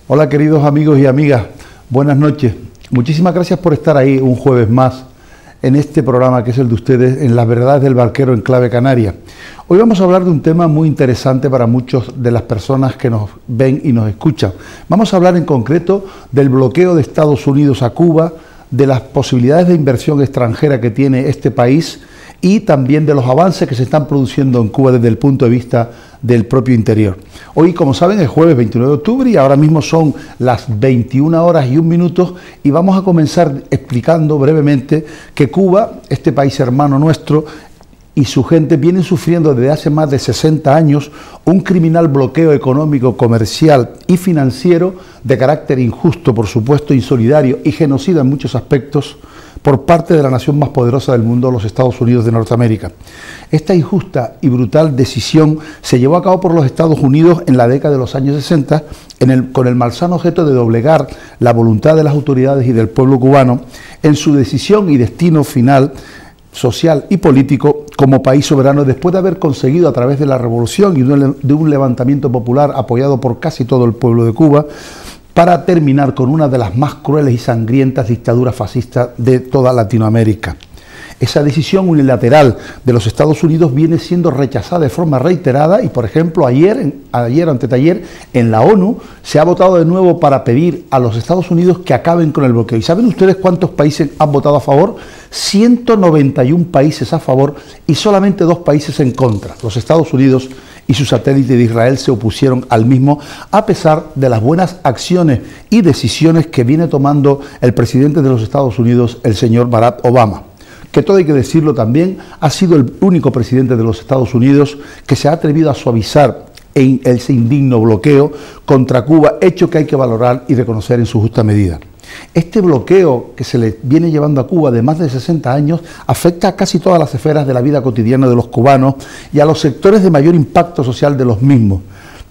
Hola queridos amigos y amigas, buenas noches. Muchísimas gracias por estar ahí un jueves más en este programa que es el de ustedes, en Las Verdades del Barquero en Clave Canaria. Hoy vamos a hablar de un tema muy interesante para muchas de las personas que nos ven y nos escuchan. Vamos a hablar en concreto del bloqueo de Estados Unidos a Cuba, de las posibilidades de inversión extranjera que tiene este país y también de los avances que se están produciendo en Cuba desde el punto de vista del propio interior. Hoy, como saben, es jueves 29 de octubre y ahora mismo son las 21h01 y vamos a comenzar explicando brevemente que Cuba, este país hermano nuestro, y su gente vienen sufriendo desde hace más de 60 años un criminal bloqueo económico, comercial y financiero de carácter injusto, por supuesto, insolidario y genocida en muchos aspectos por parte de la nación más poderosa del mundo, los Estados Unidos de Norteamérica. Esta injusta y brutal decisión se llevó a cabo por los Estados Unidos en la década de los años 60 con el malsano objeto de doblegar la voluntad de las autoridades y del pueblo cubano en su decisión y destino final social y político como país soberano, después de haber conseguido a través de la revolución y de un levantamiento popular apoyado por casi todo el pueblo de Cuba, para terminar con una de las más crueles y sangrientas dictaduras fascistas de toda Latinoamérica. Esa decisión unilateral de los Estados Unidos viene siendo rechazada de forma reiterada y, por ejemplo, ayer antetayer, en la ONU se ha votado de nuevo para pedir a los Estados Unidos que acaben con el bloqueo. ¿Y saben ustedes cuántos países han votado a favor? 191 países a favor y solamente 2 países en contra. Los Estados Unidos y su satélite de Israel se opusieron al mismo, a pesar de las buenas acciones y decisiones que viene tomando el presidente de los Estados Unidos, el señor Barack Obama, que todo hay que decirlo también, ha sido el único presidente de los Estados Unidos que se ha atrevido a suavizar ese indigno bloqueo contra Cuba, hecho que hay que valorar y reconocer en su justa medida. Este bloqueo que se le viene llevando a Cuba de más de 60 años afecta a casi todas las esferas de la vida cotidiana de los cubanos y a los sectores de mayor impacto social de los mismos,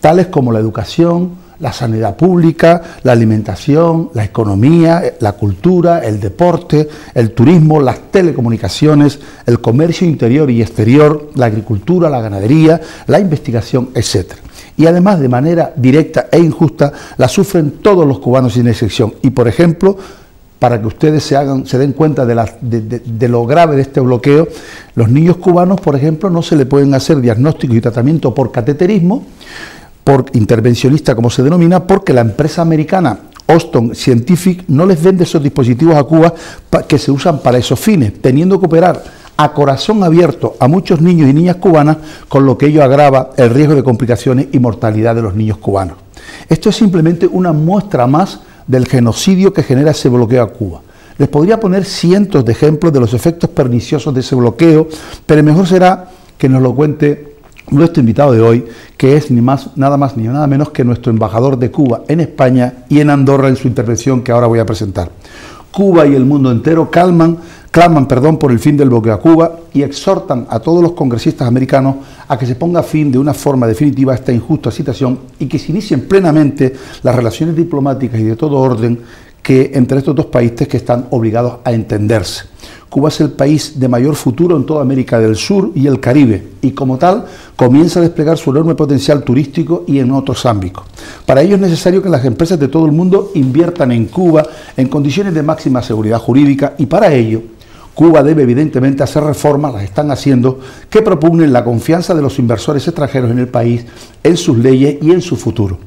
tales como la educación, la sanidad pública, la alimentación, la economía, la cultura, el deporte, el turismo, las telecomunicaciones, el comercio interior y exterior, la agricultura, la ganadería, la investigación, etc. Y además, de manera directa e injusta, la sufren todos los cubanos sin excepción. Y, por ejemplo, para que ustedes se den cuenta de lo grave de este bloqueo, los niños cubanos, por ejemplo, no se le pueden hacer diagnóstico y tratamiento por cateterismo, por intervencionista como se denomina, porque la empresa americana Boston Scientific no les vende esos dispositivos a Cuba que se usan para esos fines, teniendo que operar a corazón abierto a muchos niños y niñas cubanas, con lo que ello agrava el riesgo de complicaciones y mortalidad de los niños cubanos. Esto es simplemente una muestra más del genocidio que genera ese bloqueo a Cuba. Les podría poner cientos de ejemplos de los efectos perniciosos de ese bloqueo, pero mejor será que nos lo cuente nuestro invitado de hoy, que es nada más ni nada menos que nuestro embajador de Cuba en España y en Andorra, en su intervención que ahora voy a presentar. Cuba y el mundo entero claman por el fin del bloqueo a Cuba y exhortan a todos los congresistas americanos a que se ponga fin de una forma definitiva a esta injusta situación y que se inicien plenamente las relaciones diplomáticas y de todo orden entre estos dos países que están obligados a entenderse. Cuba es el país de mayor futuro en toda América del Sur y el Caribe, y como tal comienza a desplegar su enorme potencial turístico y en otros ámbitos. Para ello es necesario que las empresas de todo el mundo inviertan en Cuba en condiciones de máxima seguridad jurídica, y para ello Cuba debe evidentemente hacer reformas, las están haciendo, que propugnen la confianza de los inversores extranjeros en el país, en sus leyes y en su futuro.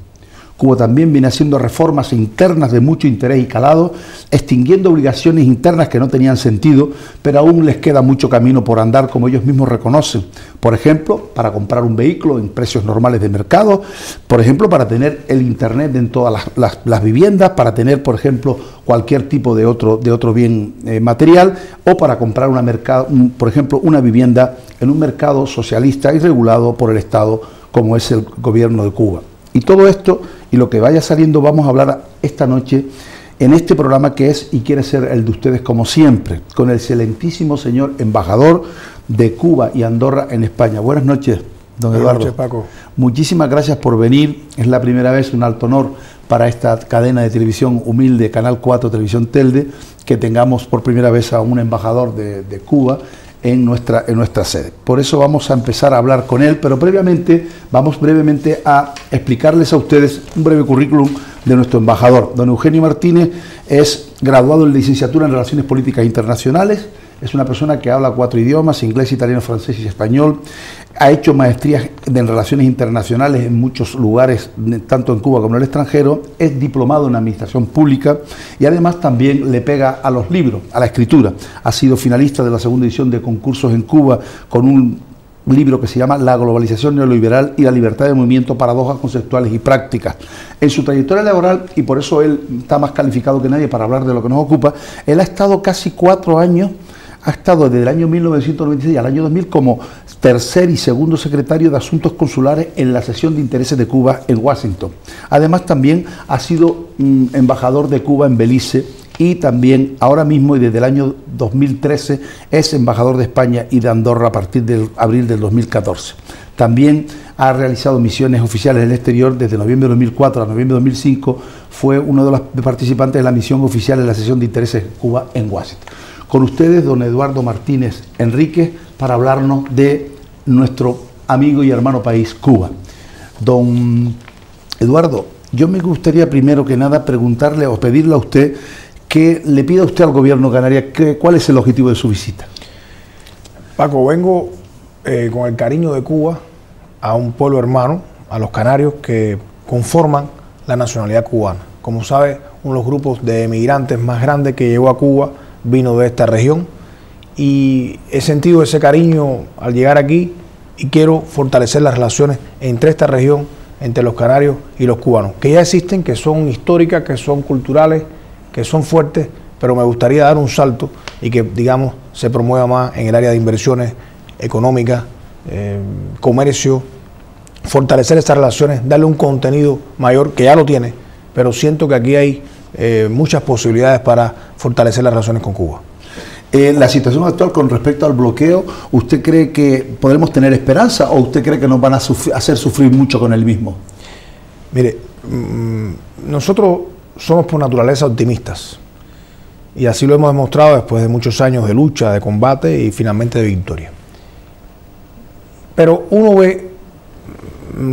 Cuba también viene haciendo reformas internas de mucho interés y calado, extinguiendo obligaciones internas que no tenían sentido, pero aún les queda mucho camino por andar, como ellos mismos reconocen. Por ejemplo, para comprar un vehículo en precios normales de mercado, por ejemplo, para tener el internet en todas las viviendas, para tener, por ejemplo, cualquier tipo de otro bien material, o para comprar por ejemplo, una vivienda en un mercado socialista y regulado por el Estado, como es el gobierno de Cuba. Y todo esto y lo que vaya saliendo vamos a hablar esta noche en este programa, que es y quiere ser el de ustedes como siempre, con el excelentísimo señor embajador de Cuba y Andorra en España. Buenas noches, don Eduardo. Buenas noches, Paco. Muchísimas gracias por venir. Es la primera vez, un alto honor para esta cadena de televisión humilde, Canal 4 Televisión Telde, que tengamos por primera vez a un embajador de Cuba en nuestra sede. Por eso vamos a empezar a hablar con él, pero previamente vamos brevemente a explicarles a ustedes un breve currículum de nuestro embajador. Don Eugenio Martínez es graduado en licenciatura en Relaciones Políticas Internacionales, es una persona que habla 4 idiomas, inglés, italiano, francés y español, ha hecho maestrías en Relaciones Internacionales en muchos lugares, tanto en Cuba como en el extranjero, es diplomado en Administración Pública y además también le pega a los libros, a la escritura. Ha sido finalista de la segunda edición de concursos en Cuba con un libro que se llama La globalización neoliberal y la libertad de movimiento, paradojas conceptuales y prácticas. En su trayectoria laboral, y por eso él está más calificado que nadie para hablar de lo que nos ocupa, él ha estado casi 4 años, ha estado desde el año 1996 al año 2000 como tercer y segundo secretario de Asuntos Consulares en la Sección de Intereses de Cuba en Washington. Además también ha sido embajador de Cuba en Belice y también ahora mismo y desde el año 2013 es embajador de España y de Andorra a partir de abril del 2014. También ha realizado misiones oficiales en el exterior desde noviembre de 2004 a noviembre de 2005, fue uno de los participantes de la misión oficial en la Sección de Intereses de Cuba en Washington. Con ustedes, don Eduardo Martínez Enríquez, para hablarnos de nuestro amigo y hermano país, Cuba. Don Eduardo, yo me gustaría primero que nada preguntarle o pedirle a usted que le pida a usted al gobierno canario cuál es el objetivo de su visita. Paco, vengo con el cariño de Cuba a un pueblo hermano, a los canarios que conforman la nacionalidad cubana. Como sabe, uno de los grupos de emigrantes más grandes que llegó a Cuba vino de esta región y he sentido ese cariño al llegar aquí y quiero fortalecer las relaciones entre esta región, entre los canarios y los cubanos, que ya existen, que son históricas, que son culturales, que son fuertes, pero me gustaría dar un salto y que, digamos, se promueva más en el área de inversiones económicas, comercio, fortalecer estas relaciones, darle un contenido mayor, que ya lo tiene, pero siento que aquí hay muchas posibilidades para fortalecer las relaciones con Cuba. La situación actual con respecto al bloqueo, ¿usted cree que podremos tener esperanza o usted cree que nos van a hacer sufrir mucho con el mismo? Mire, nosotros somos por naturaleza optimistas y así lo hemos demostrado después de muchos años de lucha, de combate y finalmente de victoria. Pero uno ve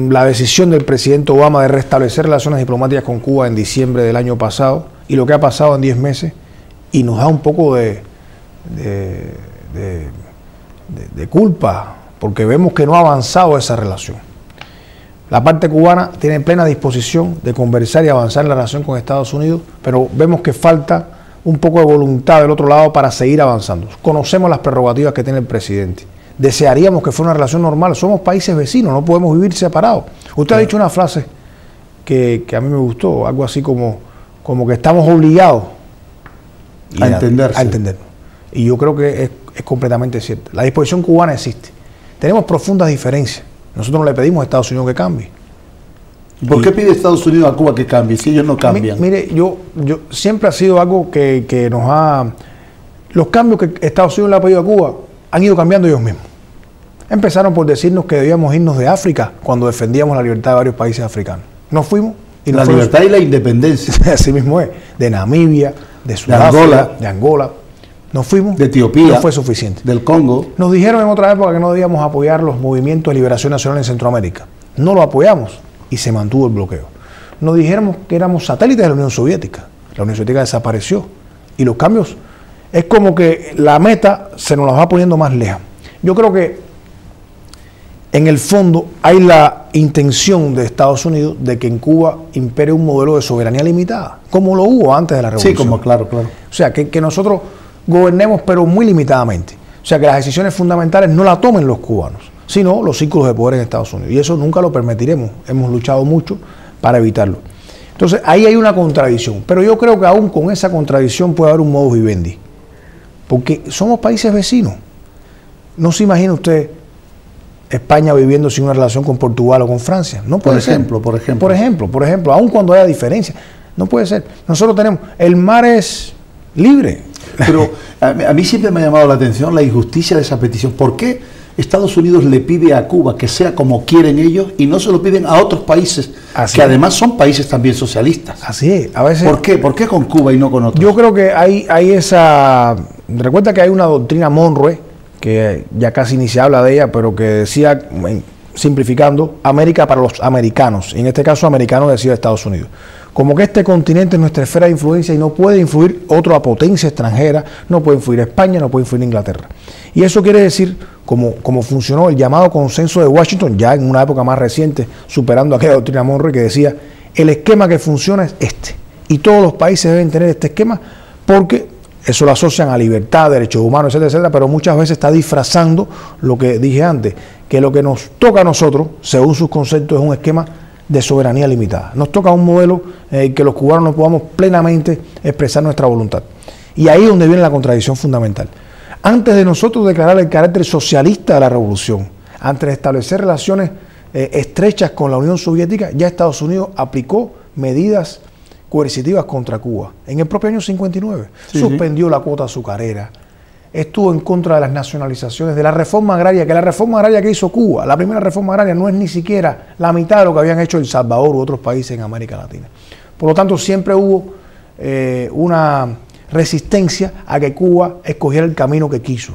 la decisión del presidente Obama de restablecer relaciones diplomáticas con Cuba en diciembre del año pasado y lo que ha pasado en 10 meses y nos da un poco de culpa porque vemos que no ha avanzado esa relación. La parte cubana tiene plena disposición de conversar y avanzar en la relación con Estados Unidos, pero vemos que falta un poco de voluntad del otro lado para seguir avanzando. Conocemos las prerrogativas que tiene el presidente. Desearíamos que fuera una relación normal. Somos países vecinos, no podemos vivir separados. Usted ha dicho una frase que a mí me gustó, algo así como que estamos obligados a entenderse. A entendernos. Y yo creo que es completamente cierto. La disposición cubana existe. Tenemos profundas diferencias. Nosotros no le pedimos a Estados Unidos que cambie. ¿Por qué pide Estados Unidos a Cuba que cambie si ellos no cambian? Mire, yo siempre ha sido algo que nos ha... Los cambios que Estados Unidos le ha pedido a Cuba han ido cambiando ellos mismos. Empezaron por decirnos que debíamos irnos de África cuando defendíamos la libertad de varios países africanos. Nos fuimos. Y la libertad y la independencia. Así mismo es. De Namibia, de Sudáfrica, de Angola. Nos fuimos. De Etiopía. No fue suficiente. Del Congo. Nos dijeron en otra época que no debíamos apoyar los movimientos de liberación nacional en Centroamérica. No lo apoyamos y se mantuvo el bloqueo. Nos dijeron que éramos satélites de la Unión Soviética. La Unión Soviética desapareció. Y los cambios, es como que la meta se nos la va poniendo más lejos. Yo creo que en el fondo hay la intención de Estados Unidos de que en Cuba impere un modelo de soberanía limitada, como lo hubo antes de la revolución. Sí, como claro. O sea, que nosotros gobernemos pero muy limitadamente. O sea, que las decisiones fundamentales no las tomen los cubanos, sino los círculos de poder en Estados Unidos. Y eso nunca lo permitiremos. Hemos luchado mucho para evitarlo. Entonces, ahí hay una contradicción. Pero yo creo que aún con esa contradicción puede haber un modus vivendi. Porque somos países vecinos. No se imagina usted España viviendo sin una relación con Portugal o con Francia. No puede ser. Por ejemplo, aun cuando haya diferencias. No puede ser. Nosotros tenemos... El mar es libre. Pero a mí siempre me ha llamado la atención la injusticia de esa petición. ¿Por qué Estados Unidos le pide a Cuba que sea como quieren ellos y no se lo piden a otros países que además son países también socialistas? Así es. A veces, ¿Por qué? ¿Por qué con Cuba y no con otros? Yo creo que hay esa... Recuerda que hay una doctrina Monroe, que ya casi ni se habla de ella, pero que decía, simplificando, América para los americanos. En este caso, americanos decía Estados Unidos. como que este continente es nuestra esfera de influencia y no puede influir otra potencia extranjera, no puede influir España, no puede influir Inglaterra. Y eso quiere decir, como funcionó el llamado consenso de Washington, ya en una época más reciente, superando aquella doctrina Monroe que decía, el esquema que funciona es este. Y todos los países deben tener este esquema porque eso lo asocian a libertad, derechos humanos, etcétera, etcétera, pero muchas veces está disfrazando lo que dije antes, que lo que nos toca a nosotros, según sus conceptos, es un esquema de soberanía limitada. Nos toca un modelo que los cubanos no podamos plenamente expresar nuestra voluntad. Y ahí es donde viene la contradicción fundamental. Antes de nosotros declarar el carácter socialista de la revolución, antes de establecer relaciones estrechas con la Unión Soviética, ya Estados Unidos aplicó medidas coercitivas contra Cuba. En el propio año 59, suspendió la cuota azucarera, estuvo en contra de las nacionalizaciones, de la reforma agraria, que la reforma agraria que hizo Cuba, la primera reforma agraria, no es ni siquiera la mitad de lo que habían hecho El Salvador u otros países en América Latina. Por lo tanto, siempre hubo una resistencia a que Cuba escogiera el camino que quiso.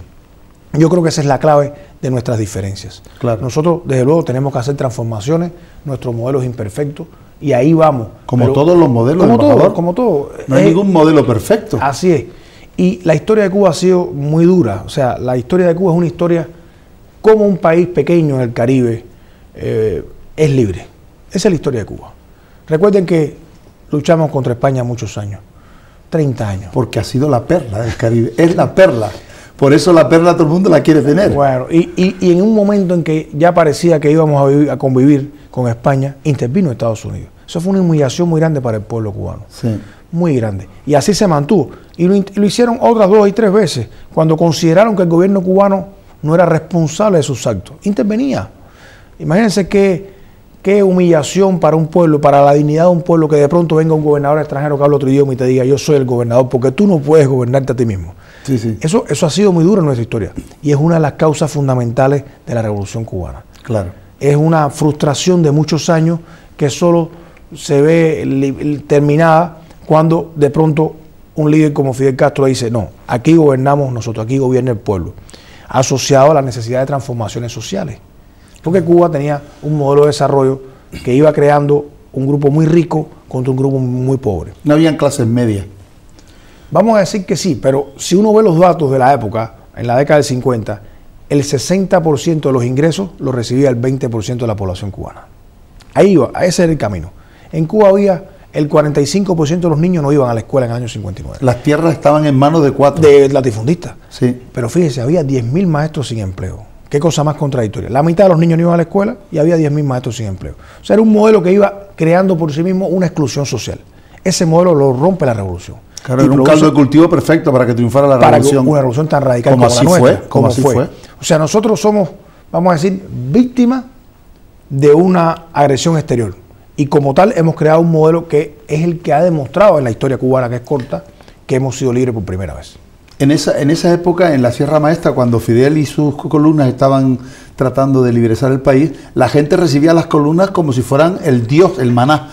Yo creo que esa es la clave de nuestras diferencias. Claro. Nosotros, desde luego, tenemos que hacer transformaciones, nuestro modelo es imperfecto, y ahí vamos. Como todos los modelos, como todo. No hay ningún modelo perfecto. Así es. Y la historia de Cuba ha sido muy dura. O sea, la historia de Cuba es una historia como un país pequeño en el Caribe es libre. Esa es la historia de Cuba. Recuerden que luchamos contra España muchos años, 30 años. Porque ha sido la perla del Caribe, es la perla. Por eso la perla todo el mundo la quiere tener. Bueno, y en un momento en que ya parecía que íbamos a convivir con España, intervino Estados Unidos. Eso fue una humillación muy grande para el pueblo cubano. Sí. Muy grande. Y así se mantuvo. Y lo hicieron otras 2 y 3 veces, cuando consideraron que el gobierno cubano no era responsable de sus actos. Intervenía. Imagínense qué humillación para un pueblo, para la dignidad de un pueblo, que de pronto venga un gobernador extranjero que habla otro idioma y te diga, yo soy el gobernador, porque tú no puedes gobernarte a ti mismo. Sí, sí. Eso ha sido muy duro en nuestra historia. Y es una de las causas fundamentales de la Revolución Cubana. Claro. Es una frustración de muchos años que solo se ve terminada cuando de pronto un líder como Fidel Castro dice, no, aquí gobernamos nosotros, aquí gobierna el pueblo, asociado a la necesidad de transformaciones sociales. Porque Cuba tenía un modelo de desarrollo que iba creando un grupo muy rico contra un grupo muy pobre. No habían clases medias. Vamos a decir que sí, pero si uno ve los datos de la época, en la década del 50, el 60% de los ingresos los recibía el 20% de la población cubana. Ahí iba, ese era el camino. En Cuba había el 45% de los niños no iban a la escuela en el año 59. Las tierras estaban en manos de 4. De latifundistas. Sí. Pero fíjese, había 10.000 maestros sin empleo. Qué cosa más contradictoria. La mitad de los niños no iban a la escuela y había 10.000 maestros sin empleo. O sea, era un modelo que iba creando por sí mismo una exclusión social. Ese modelo lo rompe la revolución. Claro, era un caldo de cultivo perfecto para que triunfara la revolución. Para una revolución tan radical como así fue. Como así fue. O sea, nosotros somos, vamos a decir, víctimas de una agresión exterior. Y como tal hemos creado un modelo que es el que ha demostrado en la historia cubana, que es corta, que hemos sido libres por primera vez. En esa época, en la Sierra Maestra, cuando Fidel y sus columnas estaban tratando de liberar el país, la gente recibía las columnas como si fueran el Dios, el maná.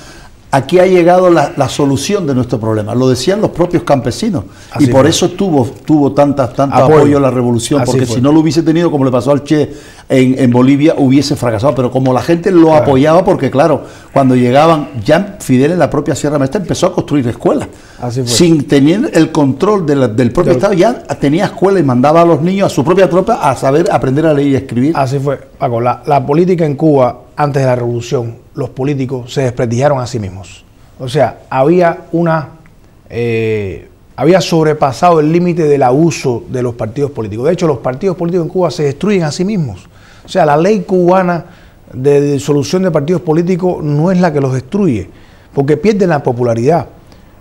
Aquí ha llegado la solución de nuestro problema. Lo decían los propios campesinos. Así y por eso tuvo tanto apoyo a la revolución. Así porque si no lo hubiese tenido, como le pasó al Che en Bolivia, hubiese fracasado. Pero como la gente lo apoyaba, porque claro, cuando llegaban, ya Fidel en la propia Sierra Maestra empezó a construir escuelas. Sin tener el control del propio Estado, ya tenía escuelas y mandaba a los niños, a su propia tropa, a saber aprender a leer y a escribir. Así fue, Paco. La política en Cuba, antes de la revolución, los políticos se desprestigiaron a sí mismos. O sea, había sobrepasado el límite del abuso de los partidos políticos. De hecho, los partidos políticos en Cuba se destruyen a sí mismos. O sea, la ley cubana de disolución de partidos políticos no es la que los destruye, porque pierden la popularidad.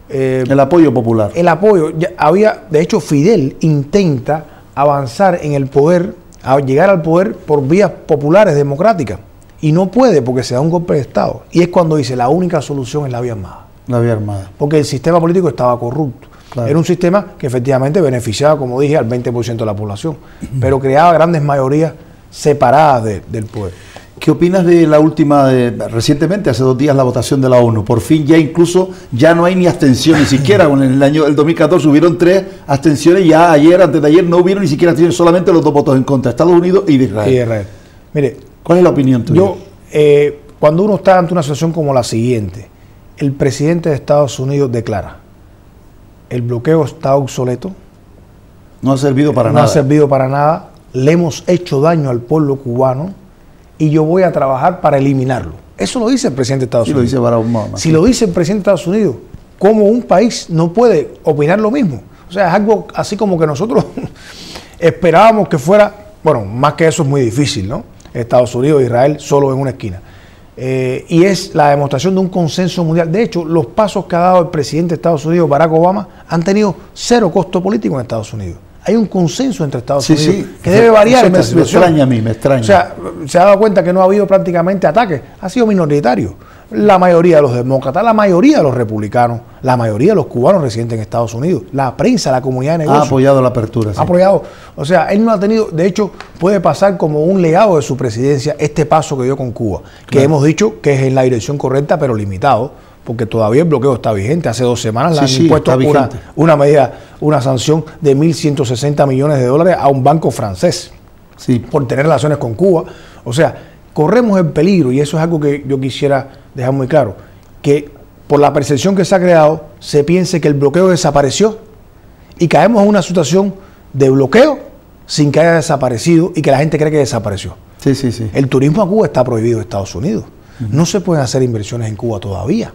El apoyo popular. El apoyo. De hecho, Fidel intenta avanzar en el poder, a llegar al poder por vías populares, democráticas. Y no puede porque se da un golpe de Estado. Y es cuando dice, la única solución es la vía armada. La vía armada. Porque el sistema político estaba corrupto. Claro. Era un sistema que efectivamente beneficiaba, como dije, al 20% de la población, pero creaba grandes mayorías separadas del poder. ¿Qué opinas de la última, recientemente, hace 2 días, la votación de la ONU? Por fin ya no hay ni abstención, ni siquiera. En el 2014 hubieron 3 abstenciones, ya antes de ayer no hubieron ni siquiera abstenciones, solamente los 2 votos en contra, Estados Unidos y de Israel. Mire, ¿cuál es la opinión tuya? Cuando uno está ante una situación como la siguiente, el presidente de Estados Unidos declara: el bloqueo está obsoleto, no ha servido para no nada. ha servido para nada, le hemos hecho daño al pueblo cubano y yo voy a trabajar para eliminarlo. Eso lo dice el presidente de Estados Unidos. Lo dice Barack Obama. Si lo dice el presidente de Estados Unidos, ¿cómo un país no puede opinar lo mismo? O sea, es algo así como que nosotros esperábamos que fuera, bueno, más que eso es muy difícil, ¿no? Estados Unidos e Israel solo en una esquina. Y es la demostración de un consenso mundial. De hecho, los pasos que ha dado el presidente de Estados Unidos, Barack Obama, han tenido cero costo político en Estados Unidos. Hay un consenso entre Estados Unidos que debe variar. Me extraña a mí, me extraña. O sea, se ha dado cuenta que no ha habido prácticamente ataques, ha sido minoritario. La mayoría de los demócratas, la mayoría de los republicanos, la mayoría de los cubanos residentes en Estados Unidos, la prensa, la comunidad de negocios. Ha apoyado la apertura. Sí. Ha apoyado. O sea, él no ha tenido, de hecho, puede pasar como un legado de su presidencia este paso que dio con Cuba, que hemos dicho que es en la dirección correcta, pero limitado, porque todavía el bloqueo está vigente. Hace 2 semanas le han impuesto una medida, una sanción de 1.160 millones de dólares a un banco francés por tener relaciones con Cuba. O sea, corremos el peligro, y eso es algo que yo quisiera dejar muy claro, que por la percepción que se ha creado, se piense que el bloqueo desapareció y caemos en una situación de bloqueo sin que haya desaparecido y que la gente cree que desapareció. El turismo a Cuba está prohibido en Estados Unidos. No se pueden hacer inversiones en Cuba todavía.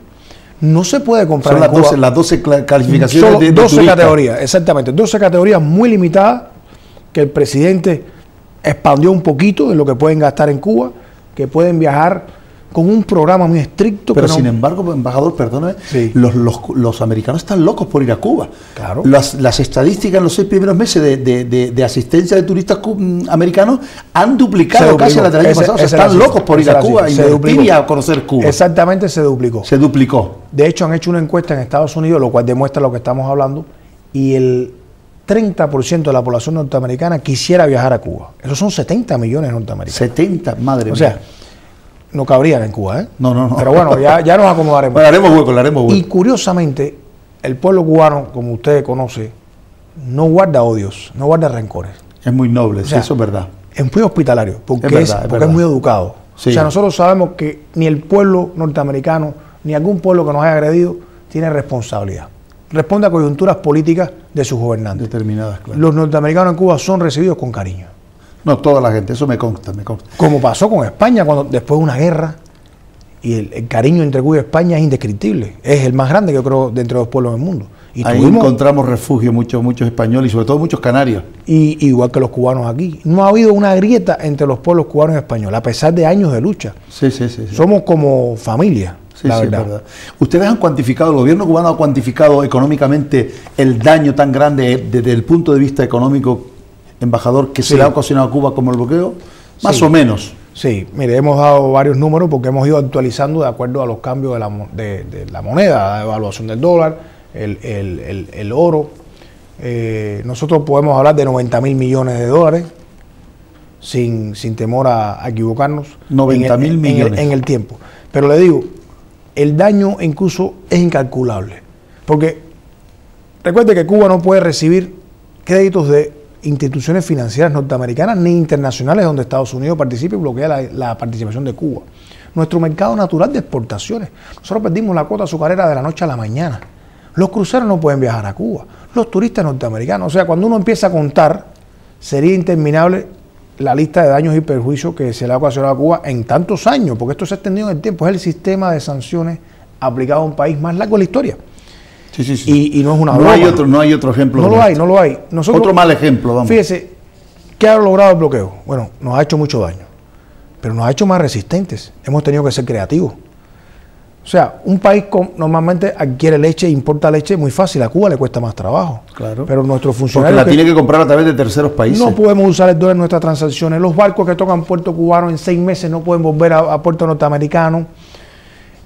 No se puede comprar en Cuba. Son las 12 calificaciones solo de 12 categorías, exactamente. 12 categorías muy limitadas que el presidente expandió un poquito de lo que pueden gastar en Cuba, que pueden viajar con un programa muy estricto. Pero sin embargo, embajador, perdóname, los americanos están locos por ir a Cuba. Claro. Las estadísticas en los 6 primeros meses de asistencia de turistas americanos han duplicado casi la del año pasado. O sea, están locos por ir a Cuba y a conocer Cuba. Exactamente, se duplicó. Se duplicó. De hecho, han hecho una encuesta en Estados Unidos, lo cual demuestra lo que estamos hablando, y el 30% de la población norteamericana quisiera viajar a Cuba. Esos son 70 millones de norteamericanos. 70, madre mía. O sea, no cabrían en Cuba, ¿eh? No. Pero bueno, ya nos acomodaremos. Bueno, le haremos hueco. Y curiosamente, el pueblo cubano, como usted conoce, no guarda odios, no guarda rencores. Es muy noble, sí, eso es verdad. Es muy hospitalario, porque es muy educado. Sí. O sea, nosotros sabemos que ni el pueblo norteamericano, ni algún pueblo que nos haya agredido, tiene responsabilidad. Responde a coyunturas políticas de sus gobernantes. Determinadas, claro. Los norteamericanos en Cuba son recibidos con cariño. No, toda la gente, eso me consta. Como pasó con España cuando después de una guerra, y el cariño entre Cuba y España es indescriptible. Es el más grande que yo creo de entre los pueblos del mundo. Y ahí encontramos refugio muchos españoles y sobre todo muchos canarios. Y igual que los cubanos aquí. No ha habido una grieta entre los pueblos cubanos y españoles, a pesar de años de lucha. Sí. Somos como familia. La verdad. Es verdad. ¿Ustedes han cuantificado, el gobierno cubano ha cuantificado económicamente el daño tan grande desde el punto de vista económico, embajador, que se le ha ocasionado a Cuba como el bloqueo? Más o menos. Sí, mire, hemos dado varios números porque hemos ido actualizando de acuerdo a los cambios de la moneda, la evaluación del dólar, el oro. Nosotros podemos hablar de 90.000 millones de dólares sin temor a equivocarnos. 90.000 millones. En el tiempo. Pero le digo, el daño incluso es incalculable. Porque recuerde que Cuba no puede recibir créditos de instituciones financieras norteamericanas ni internacionales donde Estados Unidos participe y bloquea la participación de Cuba. Nuestro mercado natural de exportaciones. Nosotros perdimos la cuota azucarera de la noche a la mañana. Los cruceros no pueden viajar a Cuba. Los turistas norteamericanos. O sea, cuando uno empieza a contar, sería interminable la lista de daños y perjuicios que se le ha ocasionado a Cuba en tantos años, porque esto se ha extendido en el tiempo. Es el sistema de sanciones aplicado a un país más largo de la historia. Sí. Y no es una broma. No hay otro ejemplo. No lo hay. Nosotros, otro mal ejemplo, vamos. Fíjese, ¿qué ha logrado el bloqueo? Bueno, nos ha hecho mucho daño, pero nos ha hecho más resistentes. Hemos tenido que ser creativos. O sea, un país normalmente adquiere leche, importa leche muy fácil. A Cuba le cuesta más trabajo. Claro. Pero nuestros funcionarios... Porque la tiene que comprar a través de terceros países. No podemos usar el dólar en nuestras transacciones. Los barcos que tocan puerto cubano en 6 meses no pueden volver a puerto norteamericano.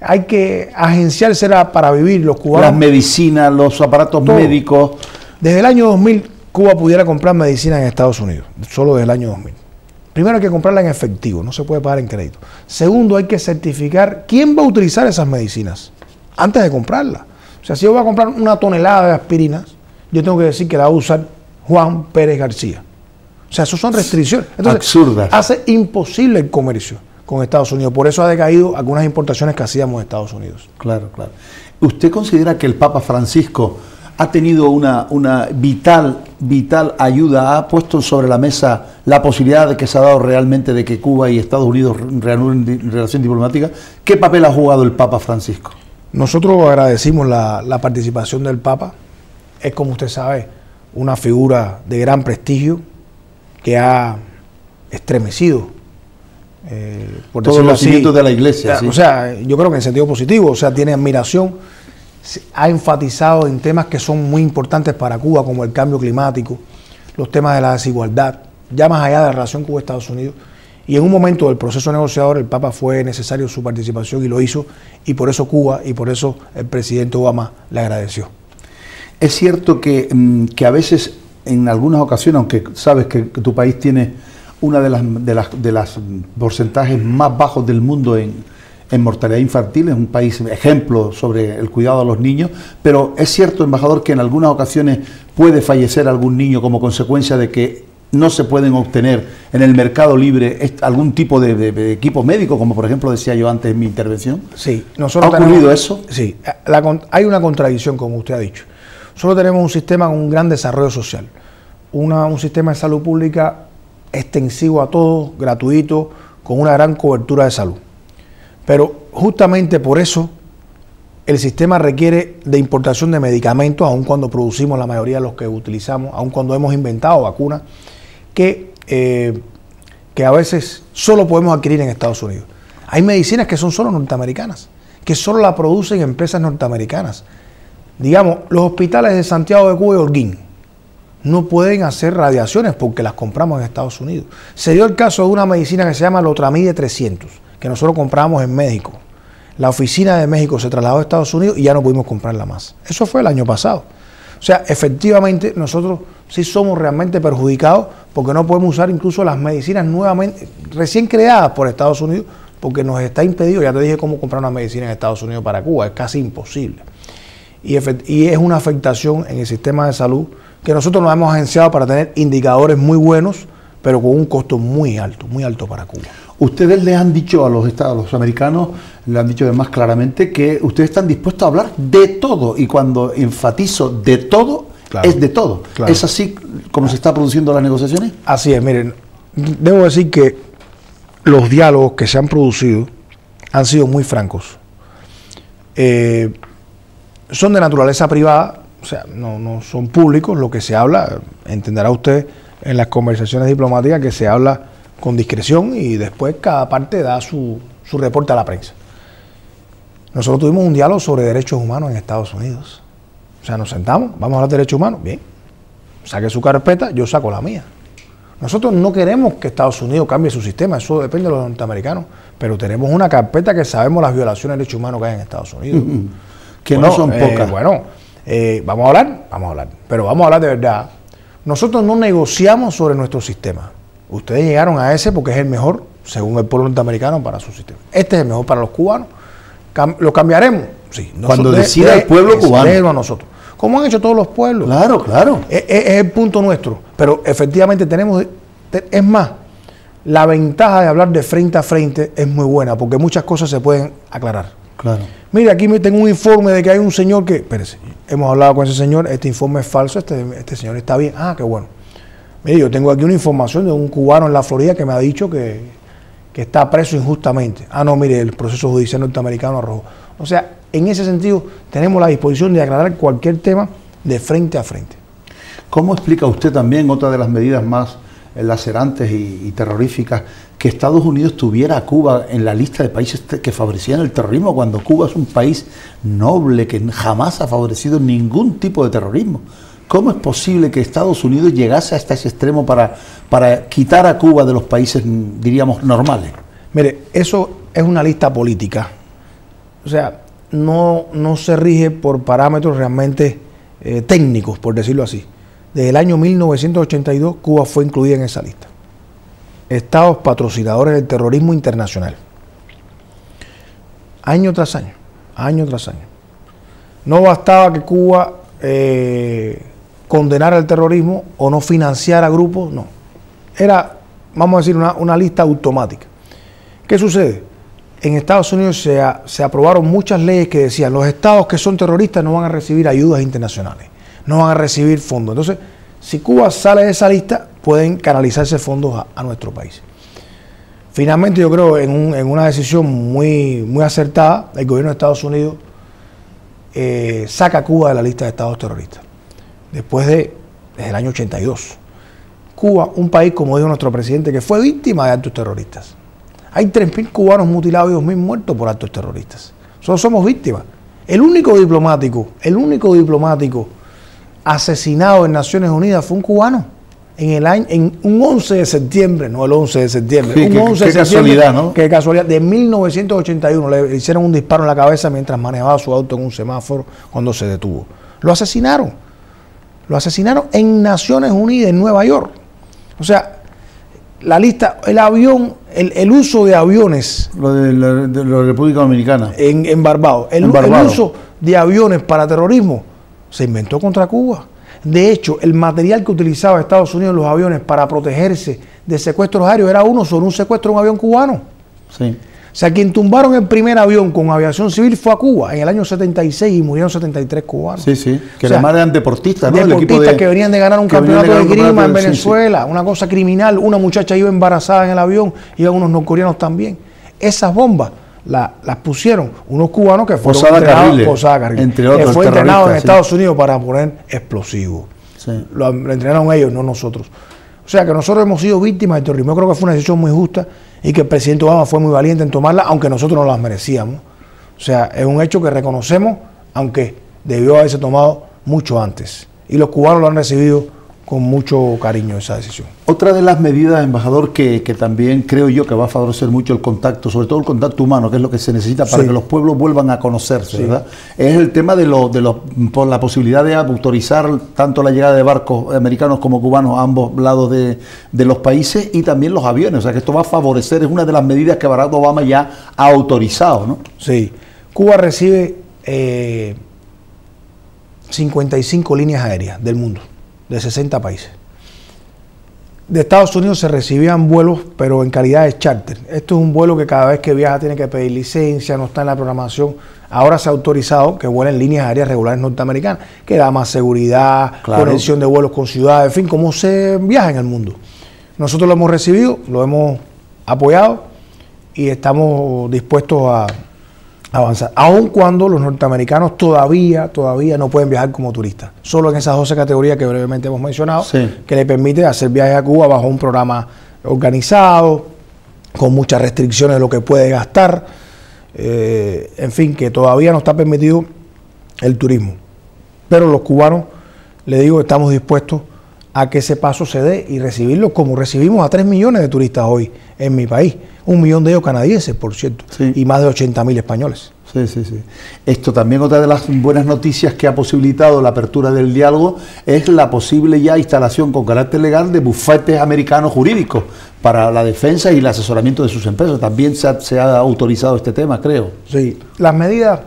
Hay que agenciarse para vivir los cubanos. Las medicinas, los aparatos médicos. Desde el año 2000, Cuba pudiera comprar medicinas en Estados Unidos. Solo desde el año 2000. Primero hay que comprarla en efectivo, no se puede pagar en crédito. Segundo, hay que certificar quién va a utilizar esas medicinas antes de comprarlas. O sea, si yo voy a comprar una tonelada de aspirinas, yo tengo que decir que la va a usar Juan Pérez García. O sea, eso son restricciones. Entonces, absurdas. Hace imposible el comercio. con Estados Unidos. Por eso ha decaído algunas importaciones que hacíamos de Estados Unidos. Claro, claro. ¿Usted considera que el Papa Francisco ha tenido una vital ayuda, ha puesto sobre la mesa la posibilidad de que se ha dado realmente de que Cuba y Estados Unidos reanuden relación diplomática? ¿Qué papel ha jugado el Papa Francisco? Nosotros agradecimos la participación del Papa. Es, como usted sabe, una figura de gran prestigio que ha estremecido por todos los cimientos de la Iglesia. O sea, yo creo que en sentido positivo, o sea, tiene admiración, ha enfatizado en temas que son muy importantes para Cuba, como el cambio climático, los temas de la desigualdad, ya más allá de la relación Cuba-Estados Unidos. Y en un momento del proceso negociador el Papa fue necesario su participación y lo hizo, y por eso Cuba y por eso el presidente Obama le agradeció. Es cierto que a veces, en algunas ocasiones, aunque sabes que tu país tiene una de las porcentajes más bajos del mundo en mortalidad infantil, es un país ejemplo sobre el cuidado a los niños, pero es cierto, embajador, que en algunas ocasiones puede fallecer algún niño como consecuencia de que no se pueden obtener en el mercado libre algún tipo de equipo médico, como por ejemplo decía yo antes en mi intervención. Sí, ¿Ha ocurrido eso? Sí, hay una contradicción, como usted ha dicho. Solo tenemos un sistema con un gran desarrollo social, un sistema de salud pública extensivo a todos, gratuito, con una gran cobertura de salud. Pero justamente por eso el sistema requiere de importación de medicamentos, aun cuando producimos la mayoría de los que utilizamos, aun cuando hemos inventado vacunas, que a veces solo podemos adquirir en Estados Unidos. Hay medicinas que son solo norteamericanas, que solo la producen empresas norteamericanas. Digamos, los hospitales de Santiago de Cuba y Holguín no pueden hacer radiaciones porque las compramos en Estados Unidos. Se dio el caso de una medicina que se llama Lotramide 300, que nosotros compramos en México. La oficina de México se trasladó a Estados Unidos y ya no pudimos comprarla más. Eso fue el año pasado. O sea, efectivamente, nosotros sí somos realmente perjudicados porque no podemos usar incluso las medicinas nuevamente, recién creadas por Estados Unidos, porque nos está impedido. Ya te dije cómo comprar una medicina en Estados Unidos para Cuba, es casi imposible. Y es una afectación en el sistema de salud que nosotros nos hemos agenciado para tener indicadores muy buenos, pero con un costo muy alto para Cuba. Ustedes le han dicho a los americanos, le han dicho además claramente que ustedes están dispuestos a hablar de todo, y cuando enfatizo de todo, claro, es de todo. Claro. ¿Es así como se están produciendo las negociaciones? Así es, miren, debo decir que los diálogos que se han producido han sido muy francos. Son de naturaleza privada, o sea, no son públicos. Lo que se habla, entenderá usted, en las conversaciones diplomáticas, que se habla con discreción y después cada parte da su reporte a la prensa. Nosotros tuvimos un diálogo sobre derechos humanos en Estados Unidos. O sea, nos sentamos, vamos a hablar de derechos humanos, bien, saque su carpeta, yo saco la mía. Nosotros no queremos que Estados Unidos cambie su sistema, eso depende de los norteamericanos, pero tenemos una carpeta que sabemos las violaciones de derechos humanos que hay en Estados Unidos. Que bueno, no son pocas. Vamos a hablar, pero vamos a hablar de verdad. Nosotros no negociamos sobre nuestro sistema. Ustedes llegaron a ese porque es el mejor, según el pueblo norteamericano, para su sistema. Este es el mejor para los cubanos. ¿Lo cambiaremos? Sí. Cuando decida el pueblo cubano. Déjenlo a nosotros. Como han hecho todos los pueblos. Claro, claro. Es el punto nuestro. Pero efectivamente es más, la ventaja de hablar de frente a frente es muy buena, porque muchas cosas se pueden aclarar. Claro. Mire, aquí me tengo un informe de que hay un señor que... Espérese, hemos hablado con ese señor, este informe es falso, este señor está bien. Ah, qué bueno. Mire, yo tengo aquí una información de un cubano en la Florida que me ha dicho que está preso injustamente. Ah, no, mire, el proceso judicial norteamericano arrojó. O sea, en ese sentido, tenemos la disposición de aclarar cualquier tema de frente a frente. ¿Cómo explica usted también otra de las medidas más lacerantes y terroríficas, que Estados Unidos tuviera a Cuba en la lista de países que favorecían el terrorismo, cuando Cuba es un país noble que jamás ha favorecido ningún tipo de terrorismo? ¿Cómo es posible que Estados Unidos llegase hasta ese extremo para quitar a Cuba de los países, diríamos, normales? Mire, eso es una lista política. O sea, no se rige por parámetros realmente técnicos, por decirlo así. Desde el año 1982, Cuba fue incluida en esa lista. Estados patrocinadores del terrorismo internacional. Año tras año, año tras año. No bastaba que Cuba condenara el terrorismo o no financiara grupos, no. Era, vamos a decir, una lista automática. ¿Qué sucede? En Estados Unidos se aprobaron muchas leyes que decían los estados que son terroristas no van a recibir ayudas internacionales, no van a recibir fondos. Entonces, si Cuba sale de esa lista, pueden canalizarse fondos a nuestro país. Finalmente, yo creo en una decisión muy acertada, el gobierno de Estados Unidos saca a Cuba de la lista de estados terroristas. Desde el año 82. Cuba, un país, como dijo nuestro presidente, que fue víctima de actos terroristas. Hay 3.000 cubanos mutilados y 2.000 muertos por actos terroristas. Nosotros somos víctimas. El único diplomático asesinado en Naciones Unidas fue un cubano. En un 11 de septiembre, no el 11 de septiembre, sí, un 11 de septiembre, casualidad, ¿no? Qué casualidad, de 1981, le hicieron un disparo en la cabeza mientras manejaba su auto en un semáforo cuando se detuvo. Lo asesinaron en Naciones Unidas, en Nueva York. O sea, la lista, el avión, el uso de aviones. Lo de la República Dominicana. En Barbados. El uso de aviones para terrorismo se inventó contra Cuba. De hecho, el material que utilizaba Estados Unidos en los aviones para protegerse de secuestros aéreos era uno sobre un secuestro de un avión cubano. Sí. O sea, quien tumbaron el primer avión con aviación civil fue a Cuba en el año 76 y murieron 73 cubanos. Sí, sí. Que además eran deportistas, ¿no? Deportistas que venían de ganar un campeonato de esgrima en Venezuela, una cosa criminal. Una muchacha iba embarazada en el avión, iban unos norcoreanos también. Esas bombas las pusieron unos cubanos que fueron Posada Carriles, entre otros, que fue entrenado en Estados Unidos para poner explosivos. Sí. Lo entrenaron ellos, no nosotros. O sea que nosotros hemos sido víctimas del terrorismo. Yo creo que fue una decisión muy justa y que el presidente Obama fue muy valiente en tomarla, aunque nosotros no las merecíamos. O sea, es un hecho que reconocemos, aunque debió haberse tomado mucho antes. Y los cubanos lo han recibido con mucho cariño esa decisión. Otra de las medidas, embajador, que también creo yo que va a favorecer mucho el contacto, sobre todo el contacto humano, que es lo que se necesita para que los pueblos vuelvan a conocerse, ¿verdad? Es el tema de por la posibilidad de autorizar tanto la llegada de barcos americanos como cubanos a ambos lados de los países y también los aviones. O sea que esto va a favorecer, es una de las medidas que Barack Obama ya ha autorizado, ¿no? Sí. Cuba recibe 55 líneas aéreas del mundo, de 60 países. De Estados Unidos se recibían vuelos, pero en calidad de charter. Esto es un vuelo que cada vez que viaja tiene que pedir licencia, no está en la programación. Ahora se ha autorizado que vuelen líneas aéreas regulares norteamericanas, que da más seguridad, conexión de vuelos con ciudades, en fin, cómo se viaja en el mundo. Nosotros lo hemos recibido, lo hemos apoyado y estamos dispuestos a avanzar, aun cuando los norteamericanos todavía no pueden viajar como turistas, solo en esas 12 categorías que brevemente hemos mencionado, que le permite hacer viajes a Cuba bajo un programa organizado, con muchas restricciones de lo que puede gastar, en fin, que todavía no está permitido el turismo. Pero los cubanos, le digo, estamos dispuestos a que ese paso se dé y recibirlos como recibimos a 3 millones de turistas hoy en mi país. 1 millón de ellos canadienses, por cierto, y más de 80.000 españoles. Sí, sí, sí. Esto también, otra de las buenas noticias que ha posibilitado la apertura del diálogo es la posible ya instalación con carácter legal de bufetes americanos jurídicos para la defensa y el asesoramiento de sus empresas. También se ha autorizado este tema, creo. Sí, las medidas,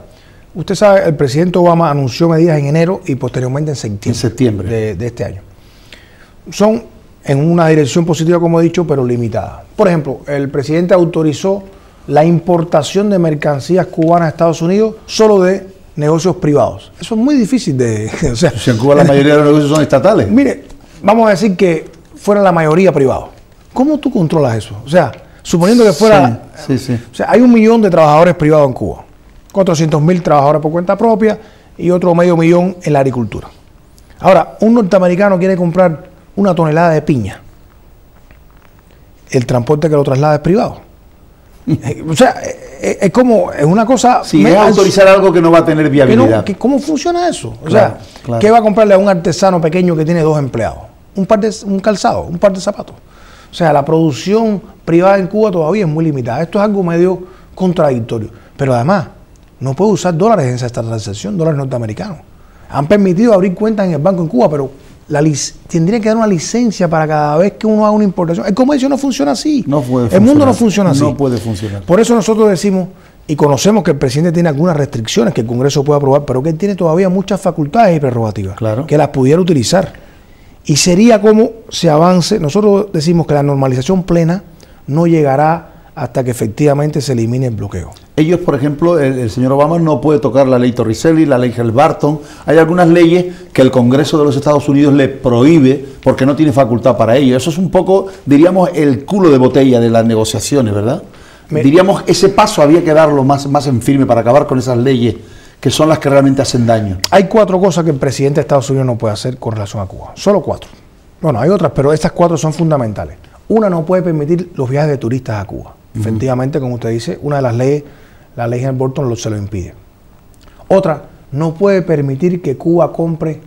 usted sabe, el presidente Obama anunció medidas en enero y posteriormente en septiembre, de este año. Son en una dirección positiva, como he dicho, pero limitada. Por ejemplo, el presidente autorizó la importación de mercancías cubanas a Estados Unidos solo de negocios privados. Eso es muy difícil de... O sea, si en Cuba la mayoría de los negocios son estatales. Mire, vamos a decir que fuera la mayoría privados. ¿Cómo tú controlas eso? O sea, suponiendo que fuera... Sí, sí. O sea, hay 1 millón de trabajadores privados en Cuba, 400.000 trabajadores por cuenta propia y otro 500.000 en la agricultura. Ahora, un norteamericano quiere comprar 1 tonelada de piña. El transporte que lo traslada es privado. O sea, es como, es una cosa... Sí, es autorizar algo que no va a tener viabilidad. ¿Cómo funciona eso? O sea, ¿qué va a comprarle a un artesano pequeño que tiene 2 empleados? Un calzado, un par de zapatos. O sea, la producción privada en Cuba todavía es muy limitada. Esto es algo medio contradictorio. Pero además, no puede usar dólares en esa transacción, dólares norteamericanos. Han permitido abrir cuentas en el banco en Cuba, pero tendría que dar una licencia para cada vez que uno haga una importación. El comercio no funciona así. No puede el mundo no funciona así. No puede funcionar. Por eso nosotros decimos, y conocemos que el presidente tiene algunas restricciones que el Congreso puede aprobar, pero que él tiene todavía muchas facultades y prerrogativas que las pudiera utilizar. Y sería como se avance. Nosotros decimos que la normalización plena no llegará hasta que efectivamente se elimine el bloqueo. Ellos, por ejemplo, el señor Obama no puede tocar la ley Torricelli, la ley Helms-Burton. Hay algunas leyes que el Congreso de los Estados Unidos le prohíbe porque no tiene facultad para ello. Eso es un poco, diríamos, el culo de botella de las negociaciones, ¿verdad? Diríamos, ese paso había que darlo más en firme para acabar con esas leyes que son las que realmente hacen daño. Hay 4 cosas que el presidente de Estados Unidos no puede hacer con relación a Cuba. Solo 4. Bueno, hay otras, pero estas 4 son fundamentales. Una, no puede permitir los viajes de turistas a Cuba. Efectivamente, como usted dice, una de las leyes, la ley Helms-Burton, se lo impide. Otra, no puede permitir que Cuba compre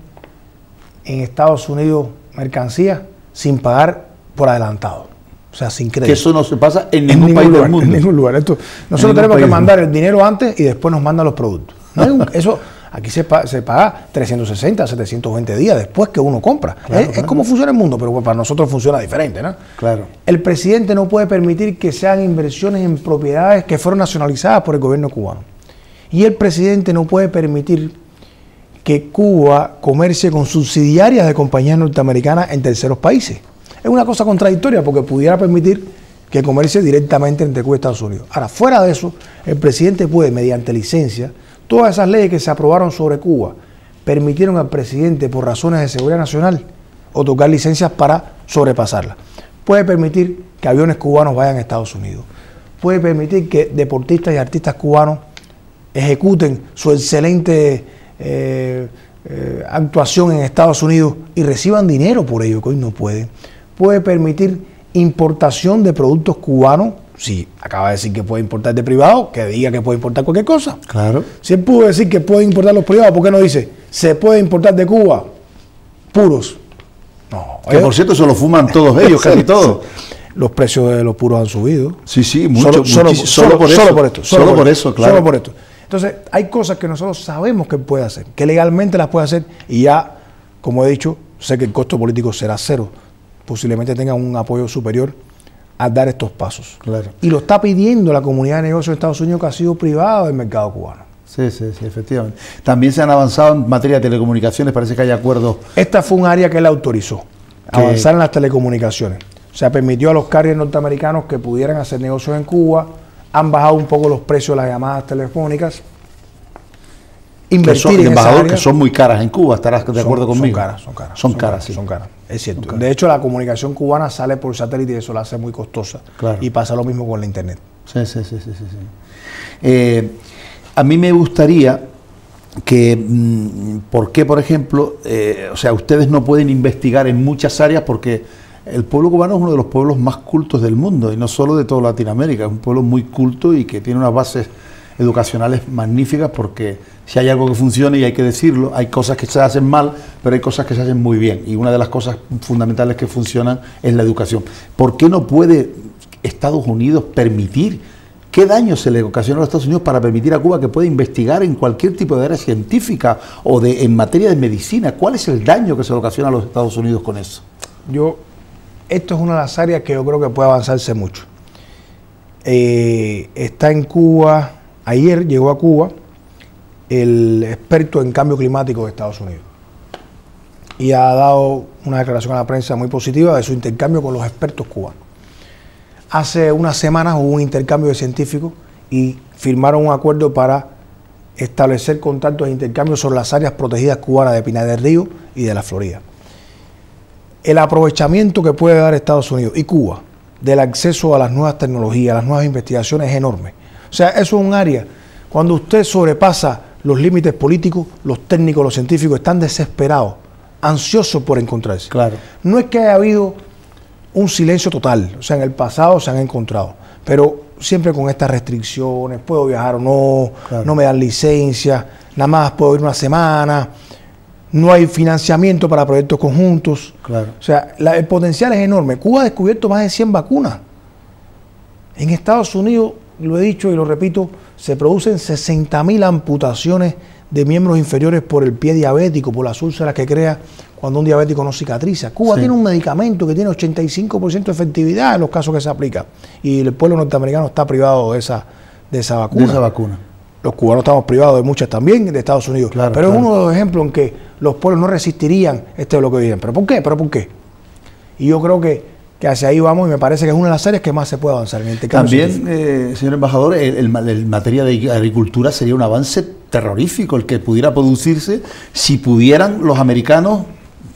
en Estados Unidos mercancías sin pagar por adelantado. O sea, sin crédito. Que eso no se pasa en ningún país del mundo. En ningún lugar. Nosotros tenemos que mandar el dinero antes y después nos mandan los productos. No hay eso, aquí se paga 360, 720 días después que uno compra. Claro, es como funciona el mundo, pero para nosotros funciona diferente, ¿no? Claro. El presidente no puede permitir que se hagan inversiones en propiedades que fueron nacionalizadas por el gobierno cubano. Y el presidente no puede permitir que Cuba comercie con subsidiarias de compañías norteamericanas en terceros países. Es una cosa contradictoria porque pudiera permitir que comercie directamente entre Cuba y Estados Unidos. Ahora, fuera de eso, el presidente puede, mediante licencia, todas esas leyes que se aprobaron sobre Cuba, permitieron al presidente, por razones de seguridad nacional, otorgar licencias para sobrepasarlas. Puede permitir que aviones cubanos vayan a Estados Unidos. Puede permitir que deportistas y artistas cubanos ejecuten su excelente actuación en Estados Unidos y reciban dinero por ello, que hoy no pueden. Puede permitir importación de productos cubanos. Si acaba de decir que puede importar de privado, que diga que puede importar cualquier cosa. Claro. Si él pudo decir que puede importar los privados, ¿por qué no dice se puede importar de Cuba puros? No. Que por cierto se lo fuman todos ellos, casi todos. Los precios de los puros han subido. Sí, mucho. Solo por eso, claro. Solo por esto. Entonces, hay cosas que nosotros sabemos que puede hacer, que legalmente las puede hacer, y ya, como he dicho, sé que el costo político será cero. Posiblemente tenga un apoyo superior a dar estos pasos. Claro. Y lo está pidiendo la comunidad de negocios de Estados Unidos, que ha sido privada del mercado cubano. Sí, efectivamente. También se han avanzado en materia de telecomunicaciones, parece que hay acuerdos. Esta fue un área que él autorizó, avanzar en las telecomunicaciones. O sea, permitió a los carriers norteamericanos que pudieran hacer negocios en Cuba, han bajado un poco los precios de las llamadas telefónicas. Invertir en esa área, que son muy caras en Cuba, estarás de acuerdo conmigo. Son caras, es cierto. De hecho, la comunicación cubana sale por satélite y eso la hace muy costosa. Claro. Y pasa lo mismo con la internet. Sí. A mí me gustaría que, ¿por qué, por ejemplo, o sea, ustedes no pueden investigar en muchas áreas? Porque el pueblo cubano es uno de los pueblos más cultos del mundo, y no solo de toda Latinoamérica, es un pueblo muy culto y que tiene unas bases educacionales magníficas, porque si hay algo que funcione, y hay que decirlo, hay cosas que se hacen mal, pero hay cosas que se hacen muy bien, y una de las cosas fundamentales que funcionan es la educación. ¿Por qué no puede Estados Unidos permitir? ¿Qué daño se le ocasiona a los Estados Unidos para permitir a Cuba que pueda investigar en cualquier tipo de área científica o en materia de medicina? ¿Cuál es el daño que se le ocasiona a los Estados Unidos con eso? Esto es una de las áreas que yo creo que puede avanzarse mucho. Está en Cuba, ayer llegó a Cuba el experto en cambio climático de Estados Unidos y ha dado una declaración a la prensa muy positiva de su intercambio con los expertos cubanos. Hace unas semanas hubo un intercambio de científicos y firmaron un acuerdo para establecer contactos e intercambios sobre las áreas protegidas cubanas de Pinar del Río y de la Florida. El aprovechamiento que puede dar Estados Unidos y Cuba del acceso a las nuevas tecnologías, a las nuevas investigaciones es enorme. O sea, eso es un área, cuando usted sobrepasa los límites políticos, los técnicos, los científicos están desesperados, ansiosos por encontrarse. Claro. No es que haya habido un silencio total, o sea, en el pasado se han encontrado, pero siempre con estas restricciones, puedo viajar o no, claro, no me dan licencia, nada más puedo ir una semana, no hay financiamiento para proyectos conjuntos. Claro. O sea, el potencial es enorme. Cuba ha descubierto más de 100 vacunas. En Estados Unidos, lo he dicho y lo repito, se producen 60.000 amputaciones de miembros inferiores por el pie diabético, por las úlceras que crea cuando un diabético no cicatriza. Cuba tiene un medicamento que tiene 85% de efectividad en los casos que se aplica. Y el pueblo norteamericano está privado de esa vacuna. Los cubanos estamos privados de muchas también, de Estados Unidos. Claro, pero es uno de los ejemplos en que los pueblos no resistirían este bloqueo. ¿Pero por qué? ¿Pero por qué? Y yo creo que que hacia ahí vamos y me parece que es una de las áreas que más se puede avanzar en el intercambio. También, señor embajador, en materia de agricultura sería un avance terrorífico el que pudiera producirse si pudieran los americanos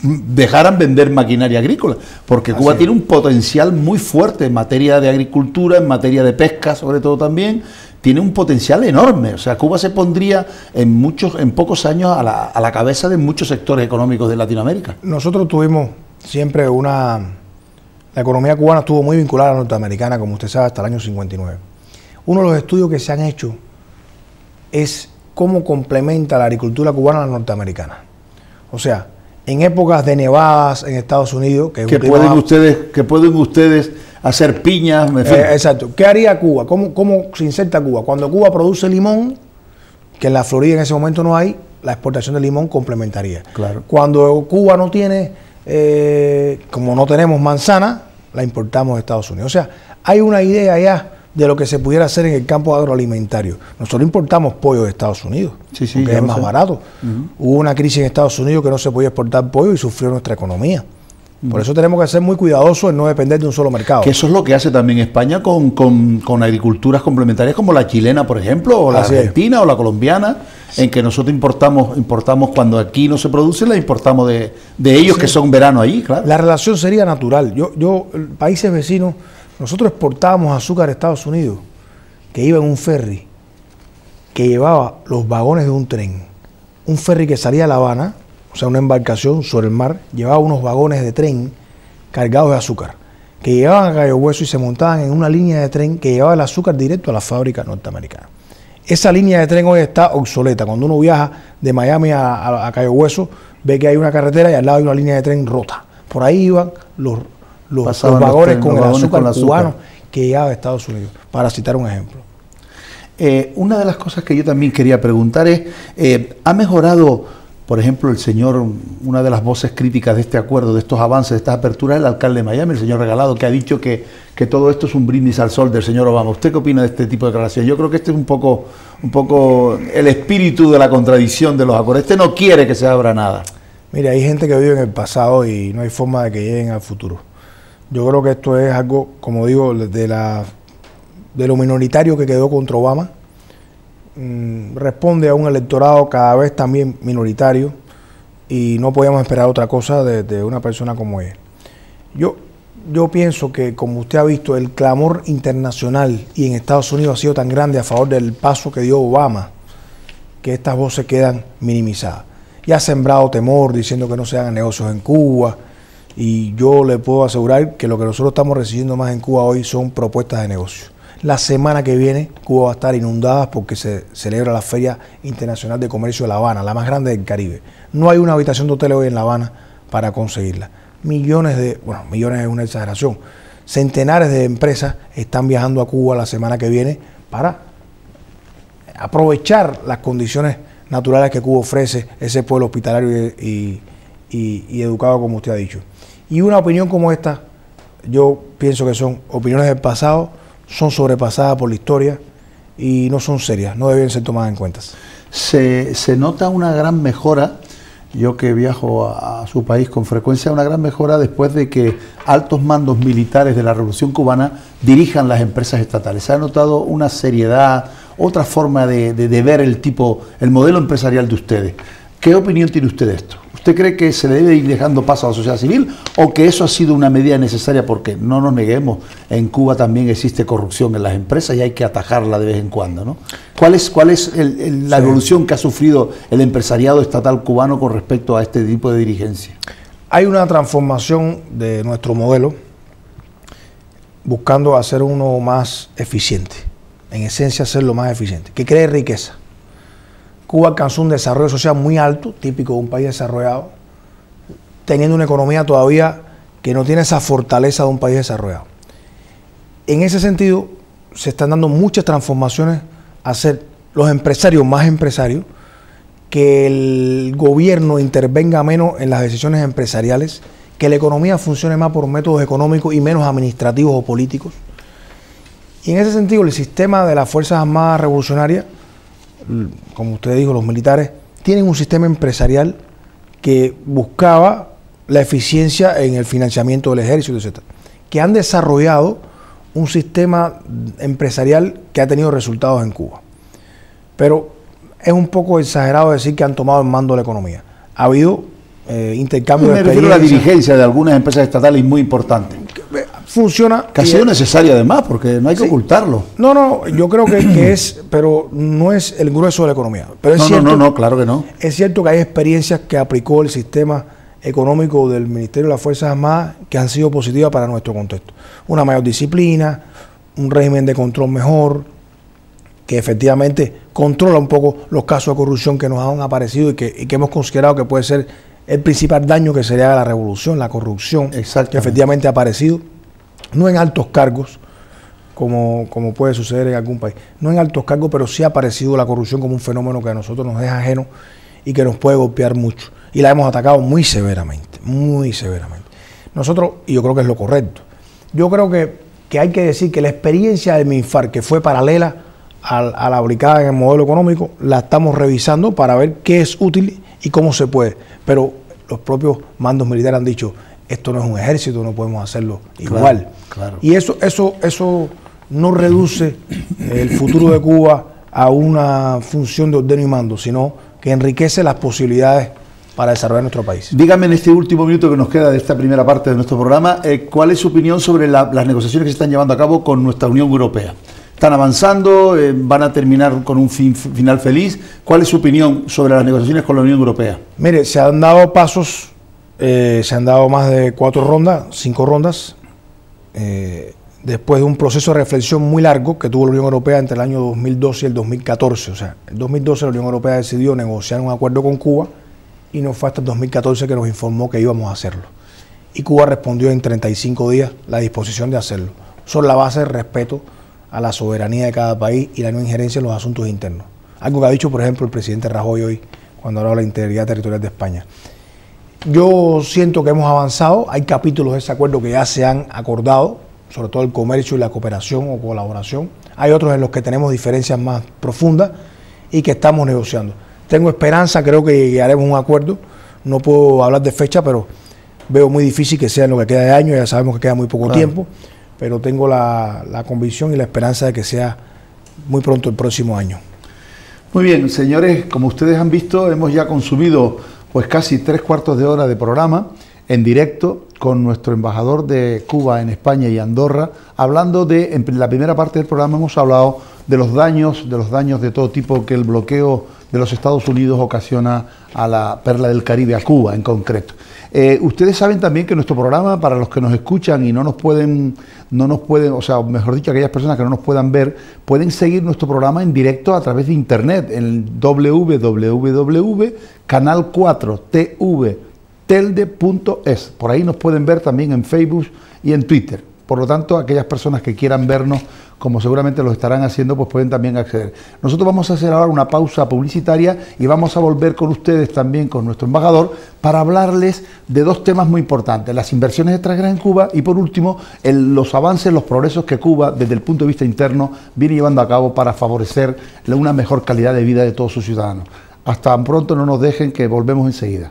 dejaran vender maquinaria agrícola, porque Cuba tiene un potencial muy fuerte en materia de agricultura, en materia de pesca sobre todo también, tiene un potencial enorme. O sea, Cuba se pondría en pocos años a la cabeza de muchos sectores económicos de Latinoamérica. Nosotros tuvimos siempre la economía cubana estuvo muy vinculada a la norteamericana, como usted sabe, hasta el año 59. Uno de los estudios que se han hecho es cómo complementa la agricultura cubana a la norteamericana. O sea, en épocas de nevadas en Estados Unidos, que pueden ustedes hacer piñas, en fin. Exacto. ¿Qué haría Cuba? ¿Cómo se inserta Cuba? Cuando Cuba produce limón, que en la Florida en ese momento no hay, la exportación de limón complementaría. Claro. Cuando Cuba no tiene, como no tenemos manzana, la importamos de Estados Unidos. O sea, hay una idea ya de lo que se pudiera hacer en el campo agroalimentario. Nosotros importamos pollo de Estados Unidos, porque es más barato. Hubo una crisis en Estados Unidos que no se podía exportar pollo y sufrió nuestra economía. Por eso tenemos que ser muy cuidadosos en no depender de un solo mercado. Que eso es lo que hace también España con agriculturas complementarias como la chilena, por ejemplo, o la argentina o la colombiana, en que nosotros importamos cuando aquí no se produce, la importamos de ellos que son verano ahí, claro. La relación sería natural. Países vecinos, nosotros exportábamos azúcar a Estados Unidos, que iba en un ferry, que llevaba los vagones de un tren. Un ferry que salía a La Habana, o sea, una embarcación sobre el mar, llevaba unos vagones de tren cargados de azúcar, que llegaban a Cayo Hueso y se montaban en una línea de tren que llevaba el azúcar directo a la fábrica norteamericana. Esa línea de tren hoy está obsoleta. Cuando uno viaja de Miami a Cayo Hueso, ve que hay una carretera y al lado hay una línea de tren rota. Por ahí iban los vagones con el azúcar cubano que llegaba a Estados Unidos, para citar un ejemplo. Una de las cosas que yo también quería preguntar es, ¿ha mejorado, por ejemplo, el señor, una de las voces críticas de este acuerdo, de estos avances, de estas aperturas, el alcalde de Miami, el señor Regalado, que ha dicho que todo esto es un brindis al sol del señor Obama? ¿Usted qué opina de este tipo de declaraciones? Yo creo que este es un poco el espíritu de la contradicción de los acuerdos. Este no quiere que se abra nada. Mire, hay gente que vive en el pasado y no hay forma de que lleguen al futuro. Yo creo que esto es algo, como digo, de lo minoritario que quedó contra Obama. Responde a un electorado cada vez también minoritario y no podíamos esperar otra cosa de una persona como él. Yo pienso que, como usted ha visto, el clamor internacional y en Estados Unidos ha sido tan grande a favor del paso que dio Obama, que estas voces quedan minimizadas. Y ha sembrado temor diciendo que no se hagan negocios en Cuba, y yo le puedo asegurar que lo que nosotros estamos recibiendo más en Cuba hoy son propuestas de negocio. La semana que viene Cuba va a estar inundada porque se celebra la Feria Internacional de Comercio de La Habana, la más grande del Caribe. No hay una habitación de hotel hoy en La Habana para conseguirla. Millones es una exageración. Centenares de empresas están viajando a Cuba la semana que viene para aprovechar las condiciones naturales que Cuba ofrece, ese pueblo hospitalario y educado, como usted ha dicho. Y una opinión como esta, yo pienso que son opiniones del pasado, son sobrepasadas por la historia y no son serias, no deben ser tomadas en cuenta. Se nota una gran mejora, yo que viajo a su país con frecuencia, una gran mejora después de que altos mandos militares de la Revolución Cubana dirijan las empresas estatales. Se ha notado una seriedad, otra forma de ver el modelo empresarial de ustedes. ¿Qué opinión tiene usted de esto? ¿Usted cree que se le debe ir dejando paso a la sociedad civil o que eso ha sido una medida necesaria? Porque no nos neguemos, en Cuba también existe corrupción en las empresas y hay que atajarla de vez en cuando, ¿no? ¿Cuál es la evolución que ha sufrido el empresariado estatal cubano con respecto a este tipo de dirigencia? Hay una transformación de nuestro modelo buscando hacer uno más eficiente, en esencia hacerlo más eficiente, que cree riqueza. Cuba alcanzó un desarrollo social muy alto, típico de un país desarrollado, teniendo una economía todavía que no tiene esa fortaleza de un país desarrollado. En ese sentido, se están dando muchas transformaciones a hacer los empresarios más empresarios, que el gobierno intervenga menos en las decisiones empresariales, que la economía funcione más por métodos económicos y menos administrativos o políticos. Y en ese sentido, el sistema de las Fuerzas Armadas Revolucionarias, como usted dijo, los militares tienen un sistema empresarial que buscaba la eficiencia en el financiamiento del ejército, etc. que han desarrollado un sistema empresarial que ha tenido resultados en Cuba. Pero es un poco exagerado decir que han tomado el mando de la economía. Ha habido intercambio de experiencias. Me refiero a la dirigencia de algunas empresas estatales muy importantes. Funciona. Que ha sido necesaria además, porque no hay que ocultarlo. No, yo creo que es, pero no es el grueso de la economía. Pero es cierto, no, claro que no. Es cierto que hay experiencias que aplicó el sistema económico del Ministerio de las Fuerzas Armadas que han sido positivas para nuestro contexto. Una mayor disciplina, un régimen de control mejor, que efectivamente controla un poco los casos de corrupción que nos han aparecido y que hemos considerado que puede ser el principal daño que se le haga a la revolución, la corrupción, que efectivamente ha aparecido, no en altos cargos, como puede suceder en algún país, no en altos cargos, pero sí ha aparecido la corrupción como un fenómeno que a nosotros nos es ajeno y que nos puede golpear mucho. Y la hemos atacado muy severamente, muy severamente. Nosotros, y yo creo que es lo correcto, yo creo que hay que decir que la experiencia del MINFAR, que fue paralela a la aplicada en el modelo económico, la estamos revisando para ver qué es útil y cómo se puede. Pero los propios mandos militares han dicho, esto no es un ejército, no podemos hacerlo igual. Claro. Y eso no reduce el futuro de Cuba a una función de ordeno y mando, sino que enriquece las posibilidades para desarrollar nuestro país. Dígame en este último minuto que nos queda de esta primera parte de nuestro programa, ¿cuál es su opinión sobre las negociaciones que se están llevando a cabo con nuestra Unión Europea? ¿Están avanzando? ¿Van a terminar con un final feliz? ¿Cuál es su opinión sobre las negociaciones con la Unión Europea? Mire, se han dado pasos, se han dado más de 5 rondas, después de un proceso de reflexión muy largo que tuvo la Unión Europea entre el año 2012 y el 2014. O sea, en 2012 la Unión Europea decidió negociar un acuerdo con Cuba y no fue hasta el 2014 que nos informó que íbamos a hacerlo. Y Cuba respondió en 35 días la disposición de hacerlo, sobre la base del respeto a la soberanía de cada país y la no injerencia en los asuntos internos. Algo que ha dicho, por ejemplo, el presidente Rajoy hoy, cuando habló de la integridad territorial de España. Yo siento que hemos avanzado, hay capítulos de ese acuerdo que ya se han acordado, sobre todo el comercio y la cooperación o colaboración. Hay otros en los que tenemos diferencias más profundas y que estamos negociando. Tengo esperanza, creo que llegaremos a un acuerdo. No puedo hablar de fecha, pero veo muy difícil que sea en lo que queda de año, ya sabemos que queda muy poco tiempo, pero tengo la convicción y la esperanza de que sea muy pronto el próximo año. Muy bien, señores, como ustedes han visto, hemos ya consumido pues casi 3/4 de hora de programa en directo con nuestro embajador de Cuba en España y Andorra, hablando en la primera parte del programa hemos hablado de los daños de todo tipo que el bloqueo de los Estados Unidos ocasiona a la perla del Caribe, a Cuba en concreto. Ustedes saben también que nuestro programa, para los que nos escuchan y no nos pueden, o sea, mejor dicho, aquellas personas que no nos puedan ver, pueden seguir nuestro programa en directo a través de internet, en www.canal4tv.es. Por ahí nos pueden ver también en Facebook y en Twitter. Por lo tanto, aquellas personas que quieran vernos, como seguramente lo estarán haciendo, pues pueden también acceder. Nosotros vamos a hacer ahora una pausa publicitaria y vamos a volver con ustedes también, con nuestro embajador, para hablarles de 2 temas muy importantes: las inversiones extranjeras en Cuba y, por último, los avances, los progresos que Cuba, desde el punto de vista interno, viene llevando a cabo para favorecer una mejor calidad de vida de todos sus ciudadanos. Hasta pronto, no nos dejen, que volvemos enseguida.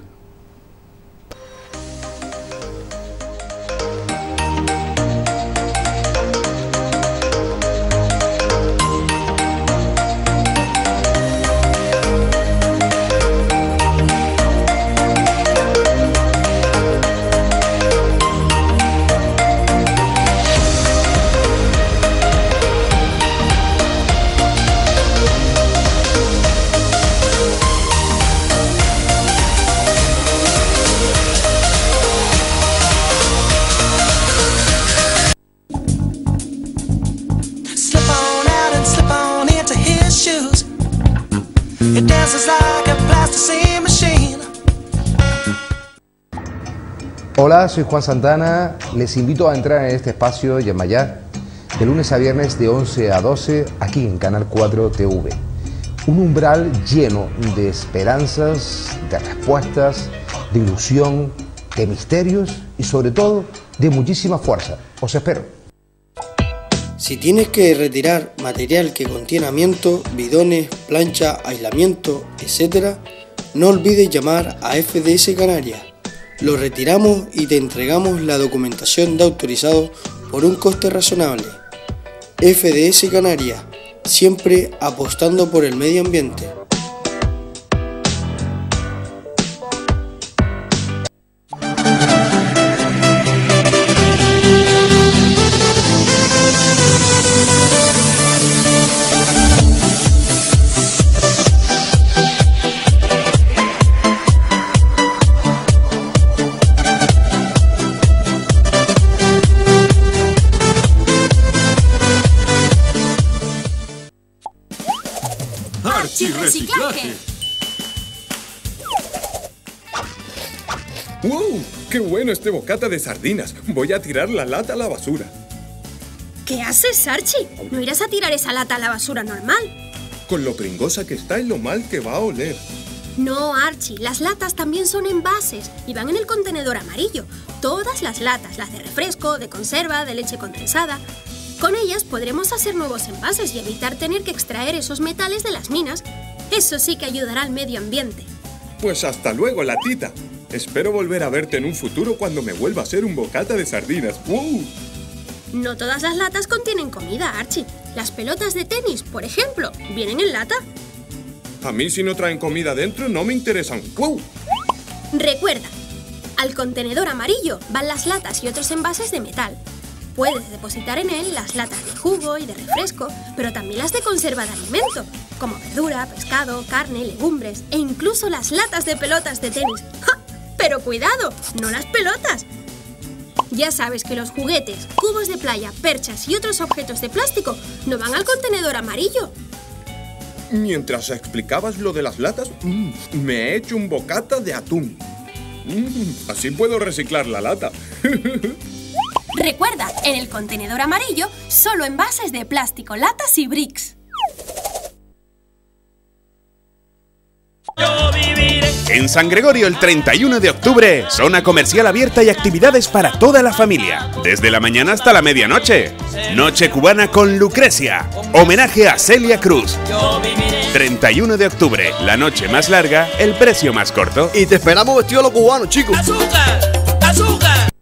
Hola, soy Juan Santana. Les invito a entrar en este espacio Yemayá de lunes a viernes de 11 a 12 aquí en Canal 4 TV. Un umbral lleno de esperanzas, de respuestas, de ilusión, de misterios y sobre todo de muchísima fuerza. Os espero. Si tienes que retirar material que contiene amianto, bidones, plancha, aislamiento, etc., no olvides llamar a FDS Canarias Lo retiramos y te entregamos la documentación de autorizado por un coste razonable. FDS Canarias, siempre apostando por el medio ambiente. Reciclaje. ¡Wow! ¡Qué bueno este bocata de sardinas! Voy a tirar la lata a la basura. ¿Qué haces, Archie? No irás a tirar esa lata a la basura normal. Con lo pringosa que está y lo mal que va a oler. No, Archie, las latas también son envases y van en el contenedor amarillo. Todas las latas, las de refresco, de conserva, de leche condensada. Con ellas podremos hacer nuevos envases y evitar tener que extraer esos metales de las minas. Eso sí que ayudará al medio ambiente. Pues hasta luego, latita. Espero volver a verte en un futuro cuando me vuelva a hacer un bocata de sardinas. ¡Wow! No todas las latas contienen comida, Archie. Las pelotas de tenis, por ejemplo, vienen en lata. A mí si no traen comida dentro no me interesan. ¡Wow! Recuerda, al contenedor amarillo van las latas y otros envases de metal. Puedes depositar en él las latas de jugo y de refresco, pero también las de conserva de alimento, como verdura, pescado, carne, legumbres e incluso las latas de pelotas de tenis. ¡Ja! Pero cuidado, no las pelotas. Ya sabes que los juguetes, cubos de playa, perchas y otros objetos de plástico no van al contenedor amarillo. Mientras explicabas lo de las latas, me he hecho un bocata de atún. Así puedo reciclar la lata. Recuerda, en el contenedor amarillo, solo envases de plástico, latas y bricks. En San Gregorio el 31 de octubre, zona comercial abierta y actividades para toda la familia, desde la mañana hasta la medianoche. Noche cubana con Lucrecia, homenaje a Celia Cruz. 31 de octubre, la noche más larga, el precio más corto. Y te esperamos vestido a lo cubano, chicos. ¡Azúcar! ¡Azúcar!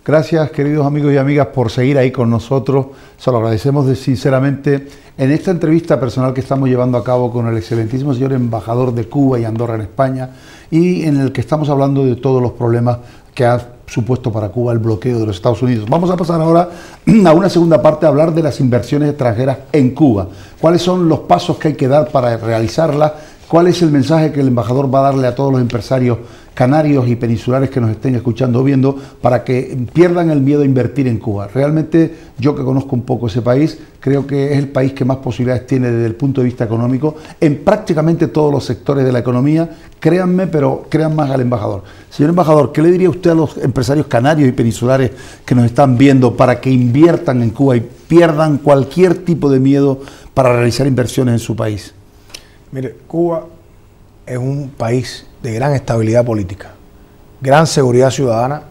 Gracias, queridos amigos y amigas, por seguir ahí con nosotros. Se lo agradecemos sinceramente en esta entrevista personal que estamos llevando a cabo con el excelentísimo señor embajador de Cuba y Andorra en España, y en el que estamos hablando de todos los problemas que ha supuesto para Cuba el bloqueo de los Estados Unidos. Vamos a pasar ahora a una segunda parte a hablar de las inversiones extranjeras en Cuba. ¿Cuáles son los pasos que hay que dar para realizarlas? ¿Cuál es el mensaje que el embajador va a darle a todos los empresarios canarios y peninsulares que nos estén escuchando o viendo para que pierdan el miedo a invertir en Cuba? Realmente, yo que conozco un poco ese país, creo que es el país que más posibilidades tiene desde el punto de vista económico en prácticamente todos los sectores de la economía. Créanme, pero crean más al embajador. Señor embajador, ¿qué le diría usted a los empresarios canarios y peninsulares que nos están viendo para que inviertan en Cuba y pierdan cualquier tipo de miedo para realizar inversiones en su país? Mire, Cuba es un país de gran estabilidad política, gran seguridad ciudadana,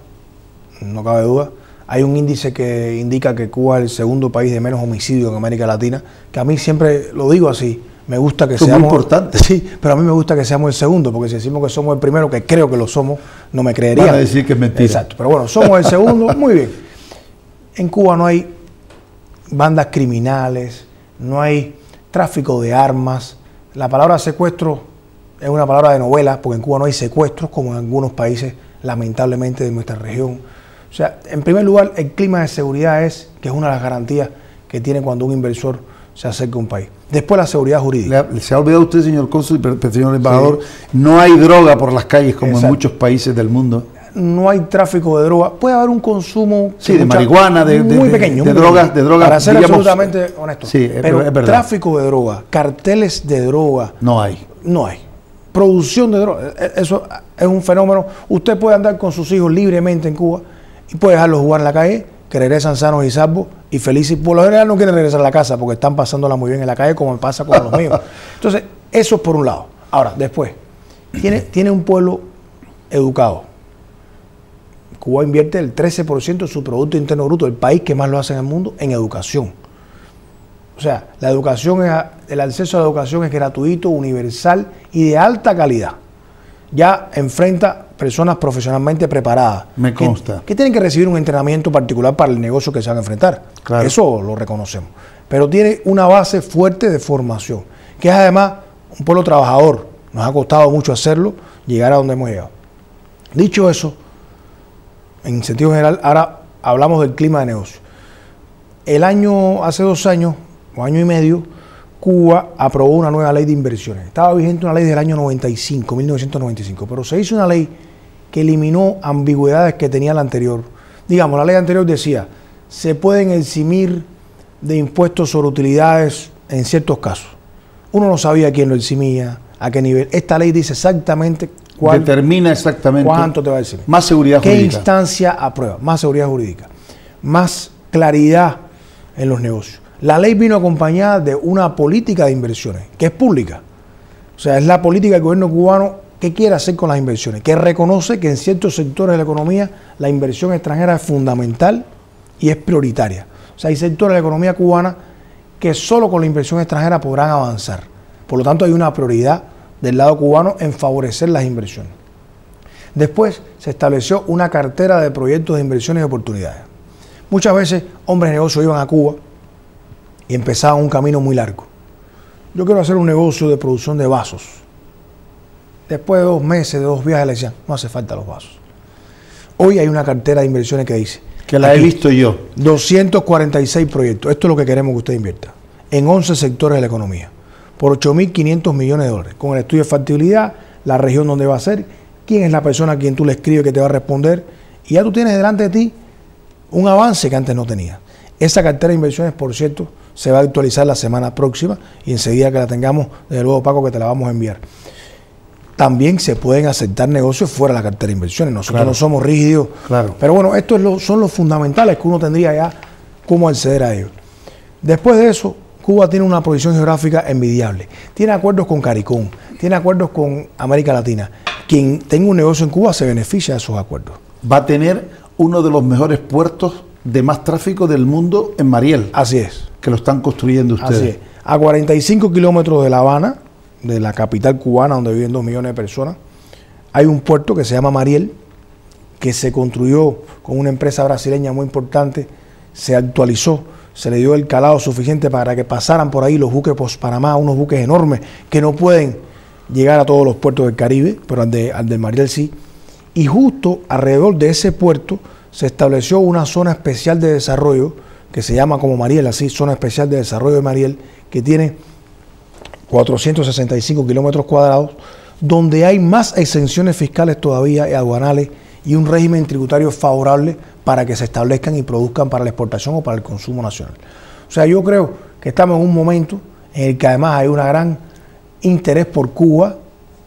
no cabe duda. Hay un índice que indica que Cuba es el segundo país de menos homicidios en América Latina, que a mí siempre lo digo así, me gusta que seamos... muy importante. Sí, pero a mí me gusta que seamos el segundo, porque si decimos que somos el primero, que creo que lo somos, no me creerían. Van a decir que es mentira. Exacto, pero bueno, somos el segundo, muy bien. En Cuba no hay bandas criminales, no hay tráfico de armas. La palabra secuestro es una palabra de novela, porque en Cuba no hay secuestros como en algunos países, lamentablemente, de nuestra región. O sea, en primer lugar, el clima de seguridad que es una de las garantías que tiene cuando un inversor se acerca a un país. Después, la seguridad jurídica. Se ha olvidado usted, señor cónsul, señor embajador, sí. No hay droga por las calles como en muchos países del mundo. No hay tráfico de droga. Puede haber un consumo de marihuana, muy pequeño, de drogas, para ser digamos, absolutamente honesto. Sí, pero es verdad. Tráfico de droga, carteles de droga, no hay. No hay. Producción de droga, eso es un fenómeno. Usted puede andar con sus hijos libremente en Cuba y puede dejarlos jugar en la calle, que regresan sanos y salvos y felices. Por lo general no quieren regresar a la casa porque están pasándola muy bien en la calle, como me pasa con los míos. Entonces, eso es por un lado. Ahora, después, tiene un pueblo educado. Cuba invierte el 13% de su Producto Interno Bruto, el país que más lo hace en el mundo, en educación. O sea, la educación, el acceso a la educación es gratuito, universal y de alta calidad. Ya enfrenta personas profesionalmente preparadas. Me consta. Que tienen que recibir un entrenamiento particular para el negocio que se van a enfrentar. Claro. Eso lo reconocemos. Pero tiene una base fuerte de formación, que es además un pueblo trabajador. Nos ha costado mucho hacerlo, llegar a donde hemos llegado. Dicho eso, en sentido general, ahora hablamos del clima de negocio. Hace 2 años, o año y medio, Cuba aprobó una nueva ley de inversiones. Estaba vigente una ley del año 1995, pero se hizo una ley que eliminó ambigüedades que tenía la anterior. Digamos, la ley anterior decía, se pueden eximir de impuestos sobre utilidades en ciertos casos. Uno no sabía quién lo eximía, a qué nivel. Esta ley dice exactamente determina exactamente cuánto te va a decir. Más seguridad jurídica. ¿Qué instancia aprueba? Más seguridad jurídica. Más claridad en los negocios. La ley vino acompañada de una política de inversiones, que es pública. O sea, es la política del gobierno cubano que quiere hacer con las inversiones, que reconoce que en ciertos sectores de la economía la inversión extranjera es fundamental y es prioritaria. O sea, hay sectores de la economía cubana que solo con la inversión extranjera podrán avanzar. Por lo tanto, hay una prioridad del lado cubano en favorecer las inversiones. Después se estableció una cartera de proyectos de inversiones y oportunidades. Muchas veces hombres de negocio iban a Cuba y empezaban un camino muy largo. Yo quiero hacer un negocio de producción de vasos. Después de 2 meses, de 2 viajes, le decían, no hace falta los vasos. Hoy hay una cartera de inversiones que dice... Que la he visto yo. 246 proyectos. Esto es lo que queremos que usted invierta. En 11 sectores de la economía. Por 8.500 millones de dólares. Con el estudio de factibilidad, la región donde va a ser, quién es la persona a quien tú le escribes que te va a responder. Y ya tú tienes delante de ti un avance que antes no tenías. Esa cartera de inversiones, por cierto, se va a actualizar la semana próxima y enseguida que la tengamos, desde luego, Paco, que te la vamos a enviar. También se pueden aceptar negocios fuera de la cartera de inversiones. Nosotros no somos rígidos. Claro. Pero bueno, estos son los fundamentales que uno tendría ya cómo acceder a ellos. Después de eso, Cuba tiene una posición geográfica envidiable. Tiene acuerdos con CARICOM, tiene acuerdos con América Latina. Quien tenga un negocio en Cuba se beneficia de esos acuerdos. Va a tener uno de los mejores puertos de más tráfico del mundo en Mariel. Así es. Que lo están construyendo ustedes. Así es. A 45 kilómetros de La Habana, de la capital cubana, donde viven 2 millones de personas, hay un puerto que se llama Mariel, que se construyó con una empresa brasileña muy importante, se actualizó, se le dio el calado suficiente para que pasaran por ahí los buques post-Panamá, unos buques enormes que no pueden llegar a todos los puertos del Caribe, pero al del Mariel sí. Y justo alrededor de ese puerto se estableció una zona especial de desarrollo que se llama como Mariel, así, Zona Especial de Desarrollo de Mariel, que tiene 465 kilómetros cuadrados, donde hay más exenciones fiscales todavía y aduanales y un régimen tributario favorable para que se establezcan y produzcan para la exportación o para el consumo nacional. O sea, yo creo que estamos en un momento en el que además hay un gran interés por Cuba,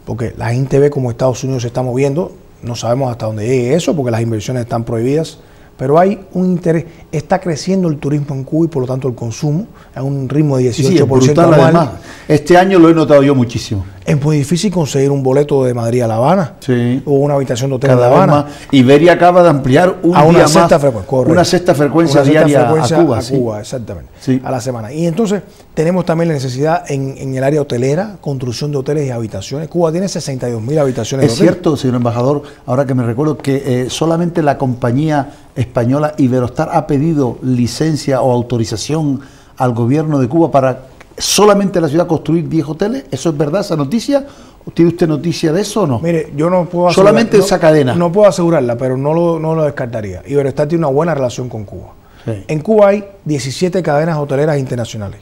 porque la gente ve cómo Estados Unidos se está moviendo, no sabemos hasta dónde llegue eso, porque las inversiones están prohibidas, pero hay un interés, está creciendo el turismo en Cuba y por lo tanto el consumo a un ritmo de 18% sí, brutal, anual. Además, este año lo he notado yo muchísimo. Es muy difícil conseguir un boleto de Madrid a La Habana, sí, o una habitación de hotel cada en La Habana. Más. Iberia acaba de ampliar a una sexta frecuencia diaria a Cuba. Sí. Exactamente, sí, a la semana. Y entonces tenemos también la necesidad en el área hotelera, construcción de hoteles y habitaciones. Cuba tiene 62.000 habitaciones de hotel. Es cierto, señor embajador, ahora que me recuerdo que solamente la compañía española Iberostar ha pedido licencia o autorización al gobierno de Cuba para solamente la ciudad construir 10 hoteles. ¿Eso es verdad, esa noticia? ¿Tiene usted noticia de eso o no? Mire, yo no puedo asegurar, solamente esa cadena. No puedo asegurarla, pero no lo descartaría. Iberostar tiene una buena relación con Cuba. Sí. En Cuba hay 17 cadenas hoteleras internacionales.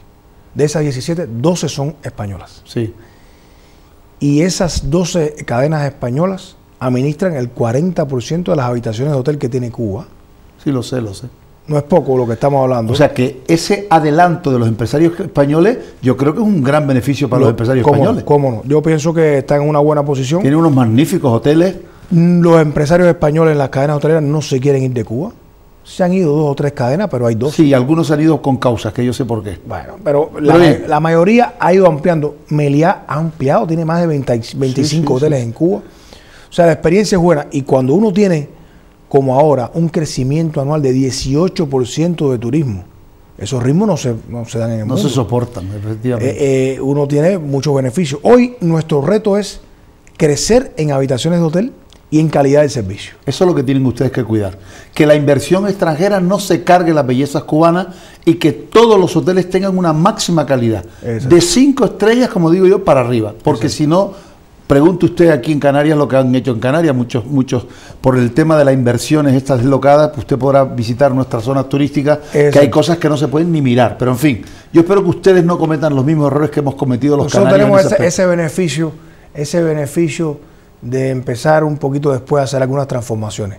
De esas 17, 12 son españolas. Sí. Y esas 12 cadenas españolas administran el 40% de las habitaciones de hotel que tiene Cuba. Sí, lo sé. No es poco lo que estamos hablando. O sea que ese adelanto de los empresarios españoles, yo creo que es un gran beneficio para los empresarios españoles. ¿Cómo no? Yo pienso que están en una buena posición. Tienen unos magníficos hoteles. Los empresarios españoles en las cadenas hoteleras no se quieren ir de Cuba. Se han ido 2 o 3 cadenas, pero hay 2. Sí, algunos han ido con causas, que yo sé por qué. Bueno, pero la mayoría ha ido ampliando. Meliá ha ampliado, tiene más de 25 hoteles en Cuba. O sea, la experiencia es buena. Y cuando uno tiene, como ahora, un crecimiento anual de 18% de turismo, esos ritmos no se dan en el mundo. No se soportan, efectivamente. Uno tiene muchos beneficios. Hoy nuestro reto es crecer en habitaciones de hotel y en calidad del servicio. Eso es lo que tienen ustedes que cuidar. Que la inversión extranjera no se cargue las bellezas cubanas y que todos los hoteles tengan una máxima calidad. Exacto. De 5 estrellas, como digo yo, para arriba. Porque si no, pregunte usted aquí en Canarias lo que han hecho en Canarias. Muchos, por el tema de las inversiones estas deslocadas, pues usted podrá visitar nuestras zonas turísticas, que hay cosas que no se pueden ni mirar. Pero en fin, yo espero que ustedes no cometan los mismos errores que hemos cometido los canarios. Nosotros tenemos ese beneficio de empezar un poquito después a hacer algunas transformaciones,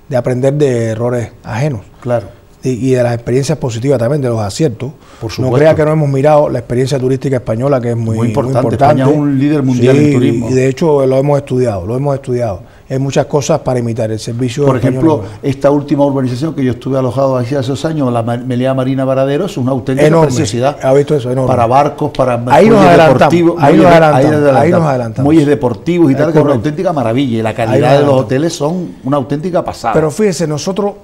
de aprender de errores ajenos. Claro. Y de las experiencias positivas también, de los aciertos. Por supuesto. No crea que no hemos mirado la experiencia turística española, que es muy importante. España es un líder mundial en turismo. Y de hecho lo hemos estudiado. Hay muchas cosas para imitar el servicio. Por ejemplo, esta última urbanización que yo estuve alojado hace esos años, la Meliá Marina Varadero, es una auténtica preciosidad. ¿Ha visto eso? Enorme. Para barcos, para ahí nos adelantamos. Ahí nos adelantamos. Muelles deportivos y tal, que es una auténtica maravilla. Y la calidad de los hoteles son una auténtica pasada. Pero fíjese, nosotros,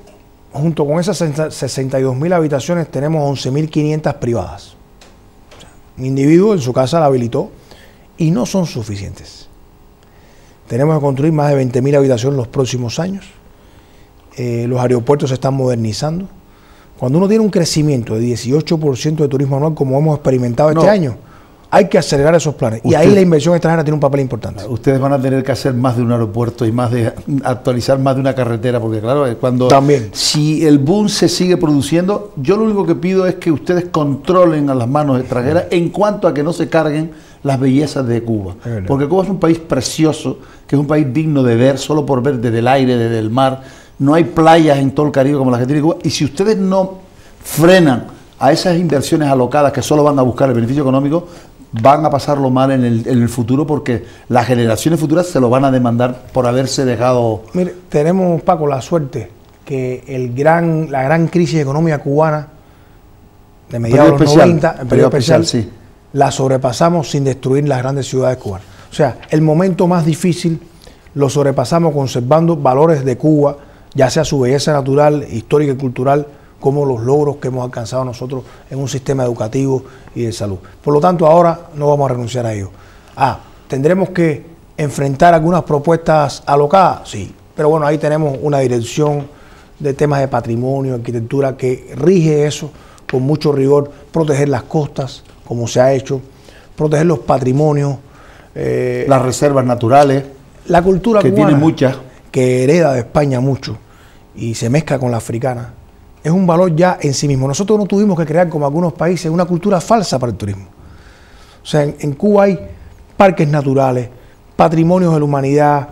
junto con esas 62.000 habitaciones, tenemos 11.500 privadas. O sea, un individuo en su casa la habilitó y no son suficientes. Tenemos que construir más de 20.000 habitaciones en los próximos años. Los aeropuertos se están modernizando. Cuando uno tiene un crecimiento de 18% de turismo anual, como hemos experimentado este año, hay que acelerar esos planes. Y ahí la inversión extranjera tiene un papel importante. Ustedes van a tener que hacer más de un aeropuerto y más de actualizar más de una carretera, porque claro, cuando si el boom se sigue produciendo, yo lo único que pido es que ustedes controlen a las manos extranjeras en cuanto a que no se carguen las bellezas de Cuba. Porque Cuba es un país precioso, que es un país digno de ver, solo por ver desde el aire, desde el mar. No hay playas en todo el Caribe como las que tiene Cuba. Y si ustedes no frenan a esas inversiones alocadas que solo van a buscar el beneficio económico, van a pasarlo mal en el futuro, porque las generaciones futuras se lo van a demandar por haberse dejado. Mire, tenemos, Paco, la suerte que la gran crisis económica cubana de mediados de los 90, en periodo especial, sí, la sobrepasamos sin destruir las grandes ciudades cubanas. O sea, el momento más difícil lo sobrepasamos conservando valores de Cuba, ya sea su belleza natural, histórica y cultural, como los logros que hemos alcanzado nosotros en un sistema educativo y de salud. Por lo tanto, ahora no vamos a renunciar a ello. ¿Tendremos que enfrentar algunas propuestas alocadas? Sí, Pero bueno, ahí tenemos una dirección de temas de patrimonio, arquitectura, que rige eso con mucho rigor, proteger las costas, como se ha hecho, proteger los patrimonios. Las reservas naturales. La cultura que cubana, tiene muchas. que hereda de España mucho y se mezcla con la africana, es un valor ya en sí mismo. Nosotros no tuvimos que crear, como algunos países, una cultura falsa para el turismo. O sea, en Cuba hay parques naturales, patrimonios de la humanidad,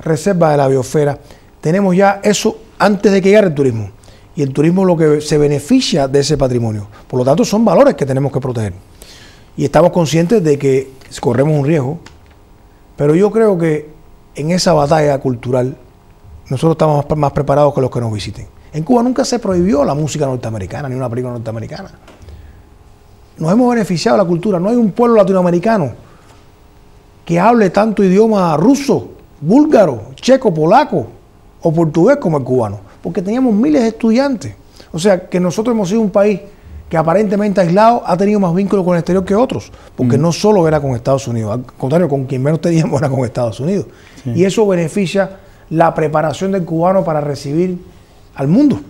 reservas de la biosfera. Tenemos ya eso antes de que llegue el turismo. Y el turismo lo que se beneficia de ese patrimonio. Por lo tanto, son valores que tenemos que proteger. Y estamos conscientes de que corremos un riesgo, pero yo creo que en esa batalla cultural nosotros estamos más preparados que los que nos visiten. En Cuba nunca se prohibió la música norteamericana, ni una película norteamericana. Nos hemos beneficiado de la cultura. No hay un pueblo latinoamericano que hable tanto idioma ruso, búlgaro, checo, polaco o portugués como el cubano, porque teníamos miles de estudiantes. O sea, que nosotros hemos sido un país que aparentemente aislado ha tenido más vínculos con el exterior que otros, porque no solo era con Estados Unidos, al contrario, con quien menos teníamos era con Estados Unidos. Sí. Y eso beneficia la preparación del cubano para recibir al mundo.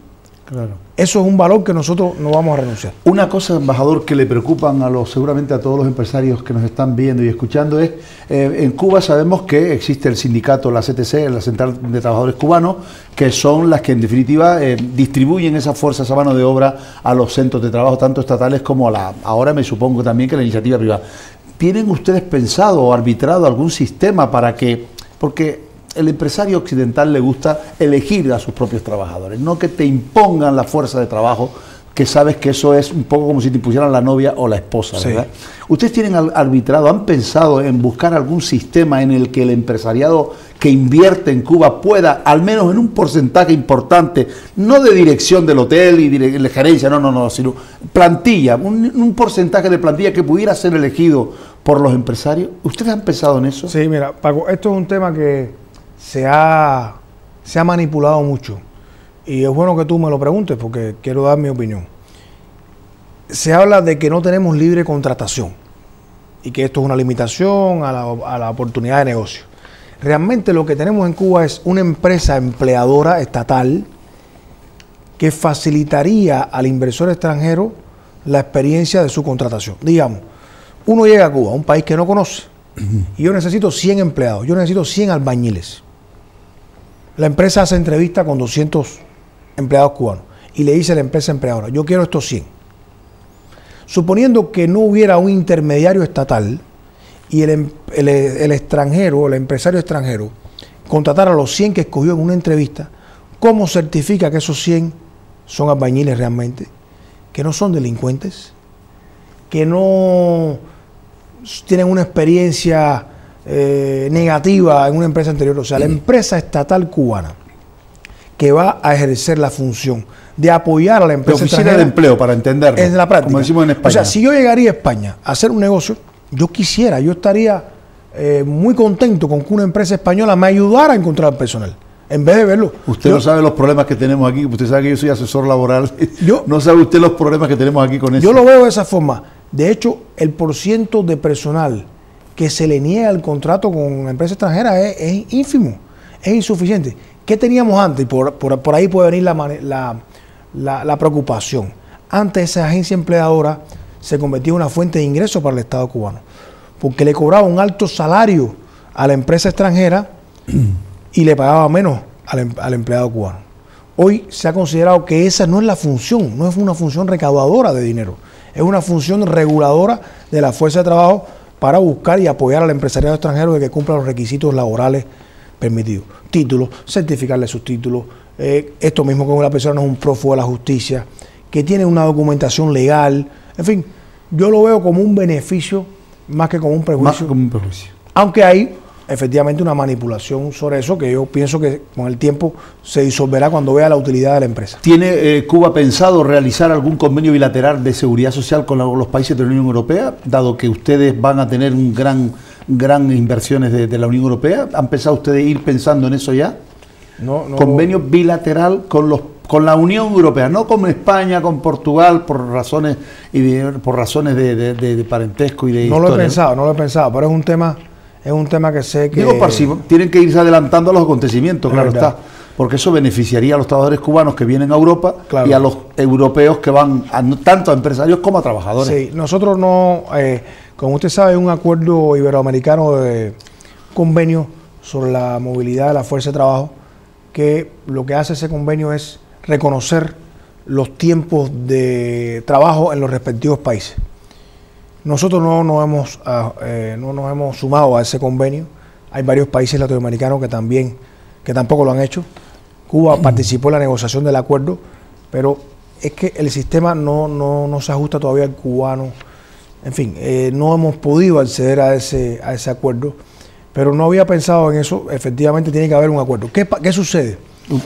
Claro. Eso es un valor que nosotros no vamos a renunciar. Una cosa, embajador, que le preocupan seguramente a todos los empresarios que nos están viendo y escuchando es, en Cuba sabemos que existe el sindicato, la CTC, la Central de Trabajadores Cubanos, que son las que en definitiva distribuyen esa fuerza, esa mano de obra a los centros de trabajo, tanto estatales como ahora me supongo también que la iniciativa privada. ¿Tienen ustedes pensado o arbitrado algún sistema para que, porque el empresario occidental le gusta elegir a sus propios trabajadores, no que te impongan la fuerza de trabajo, que sabes que eso es un poco como si te impusieran la novia o la esposa, ¿verdad? Sí. ¿Ustedes tienen arbitrado, han pensado en buscar algún sistema en el que el empresariado que invierte en Cuba pueda, al menos en un porcentaje importante, no de dirección del hotel y de gerencia, no, sino plantilla, un porcentaje de plantilla que pudiera ser elegido por los empresarios? ¿Ustedes han pensado en eso? Sí, mira, Paco, esto es un tema que se ha manipulado mucho y es bueno que tú me lo preguntes porque quiero dar mi opinión. Se habla de que no tenemos libre contratación y que esto es una limitación a la oportunidad de negocio. Realmente lo que tenemos en Cuba es una empresa empleadora estatal que facilitaría al inversor extranjero la experiencia de su contratación. Digamos, uno llega a Cuba, un país que no conoce, y yo necesito 100 empleados, yo necesito 100 albañiles. La empresa hace entrevista con 200 empleados cubanos y le dice a la empresa empleadora, yo quiero estos 100. Suponiendo que no hubiera un intermediario estatal y el extranjero, el empresario extranjero, contratara a los 100 que escogió en una entrevista, ¿cómo certifica que esos 100 son albañiles realmente? Que no son delincuentes, que no tienen una experiencia negativa en una empresa anterior. O sea, la empresa estatal cubana que va a ejercer la función de apoyar a la empresa oficina de empleo, para entenderlo, en la práctica, como decimos en España. O sea, si yo llegaría a España a hacer un negocio, yo estaría muy contento con que una empresa española me ayudara a encontrar personal, en vez de verlo. Usted no sabe los problemas que tenemos aquí, usted sabe que yo soy asesor laboral, no sabe usted los problemas que tenemos aquí con eso. Yo lo veo de esa forma. De hecho, el porciento de personal que se le niega el contrato con una empresa extranjera es ínfimo, es insuficiente. ¿Qué teníamos antes? Por ahí puede venir la preocupación. Antes esa agencia empleadora se convertía en una fuente de ingresos para el Estado cubano, porque le cobraba un alto salario a la empresa extranjera y le pagaba menos al empleado cubano. Hoy se ha considerado que esa no es la función, no es una función recaudadora de dinero, es una función reguladora de la fuerza de trabajo para buscar y apoyar al empresariado extranjero de que cumpla los requisitos laborales permitidos. Títulos, certificarle sus títulos, esto mismo que la persona no es un prófugo de la justicia, que tiene una documentación legal, en fin, yo lo veo como un beneficio más que como un prejuicio. Más como un prejuicio. Aunque hay efectivamente una manipulación sobre eso que yo pienso que con el tiempo se disolverá cuando vea la utilidad de la empresa. ¿Tiene Cuba pensado realizar algún convenio bilateral de seguridad social con los países de la Unión Europea, dado que ustedes van a tener un gran inversiones de la Unión Europea? ¿Han pensado ustedes ir pensando en eso ya? No. Convenio bilateral con la Unión Europea, no con España, con Portugal, por razones de parentesco y de no historia. No lo he pensado, pero es Es un tema que sé que... Digo, si tienen que irse adelantando a los acontecimientos, claro está, porque eso beneficiaría a los trabajadores cubanos que vienen a Europa y a los europeos que van tanto a empresarios como a trabajadores. Sí, nosotros no, como usted sabe, un acuerdo iberoamericano de convenio sobre la movilidad de la fuerza de trabajo, que lo que hace ese convenio es reconocer los tiempos de trabajo en los respectivos países. Nosotros no nos hemos sumado a ese convenio. Hay varios países latinoamericanos que tampoco lo han hecho. Cuba participó en la negociación del acuerdo, pero es que el sistema no se ajusta todavía al cubano. En fin, no hemos podido acceder a ese acuerdo, pero no había pensado en eso. Efectivamente tiene que haber un acuerdo. ¿Qué sucede?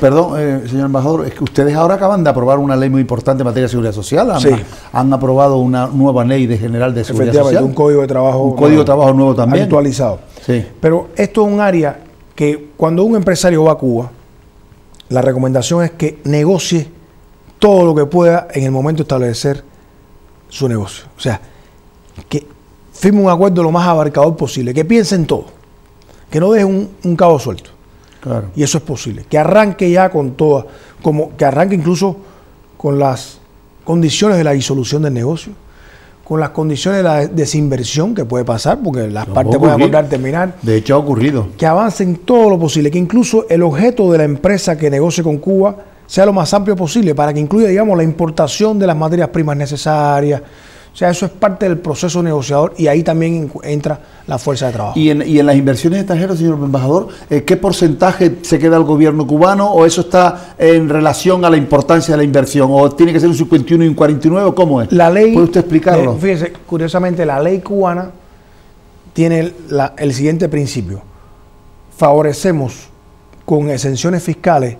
Perdón, señor embajador, es que ustedes ahora acaban de aprobar una ley muy importante en materia de seguridad social. Han aprobado una nueva ley general de seguridad social. Un código de trabajo. Un código de trabajo nuevo también. Actualizado. Sí. Pero esto es un área que cuando un empresario va a Cuba, la recomendación es que negocie todo lo que pueda en el momento de establecer su negocio. O sea, que firme un acuerdo lo más abarcador posible, que piense en todo, que no deje un cabo suelto. Claro. Y eso es posible. Que arranque ya con todas, que arranque incluso con las condiciones de la disolución del negocio, con las condiciones de la desinversión que puede pasar, porque las partes pueden acordar terminar. De hecho ha ocurrido. Que avancen todo lo posible, que incluso el objeto de la empresa que negocie con Cuba sea lo más amplio posible, para que incluya, digamos, la importación de las materias primas necesarias. O sea, eso es parte del proceso negociador y ahí también entra la fuerza de trabajo. ¿Y en las inversiones extranjeras, señor embajador, qué porcentaje se queda el gobierno cubano, o eso está en relación a la importancia de la inversión, o tiene que ser un 51 y un 49, ¿cómo es? La ley, ¿puede usted explicarlo? Fíjese, curiosamente la ley cubana tiene el siguiente principio: favorecemos con exenciones fiscales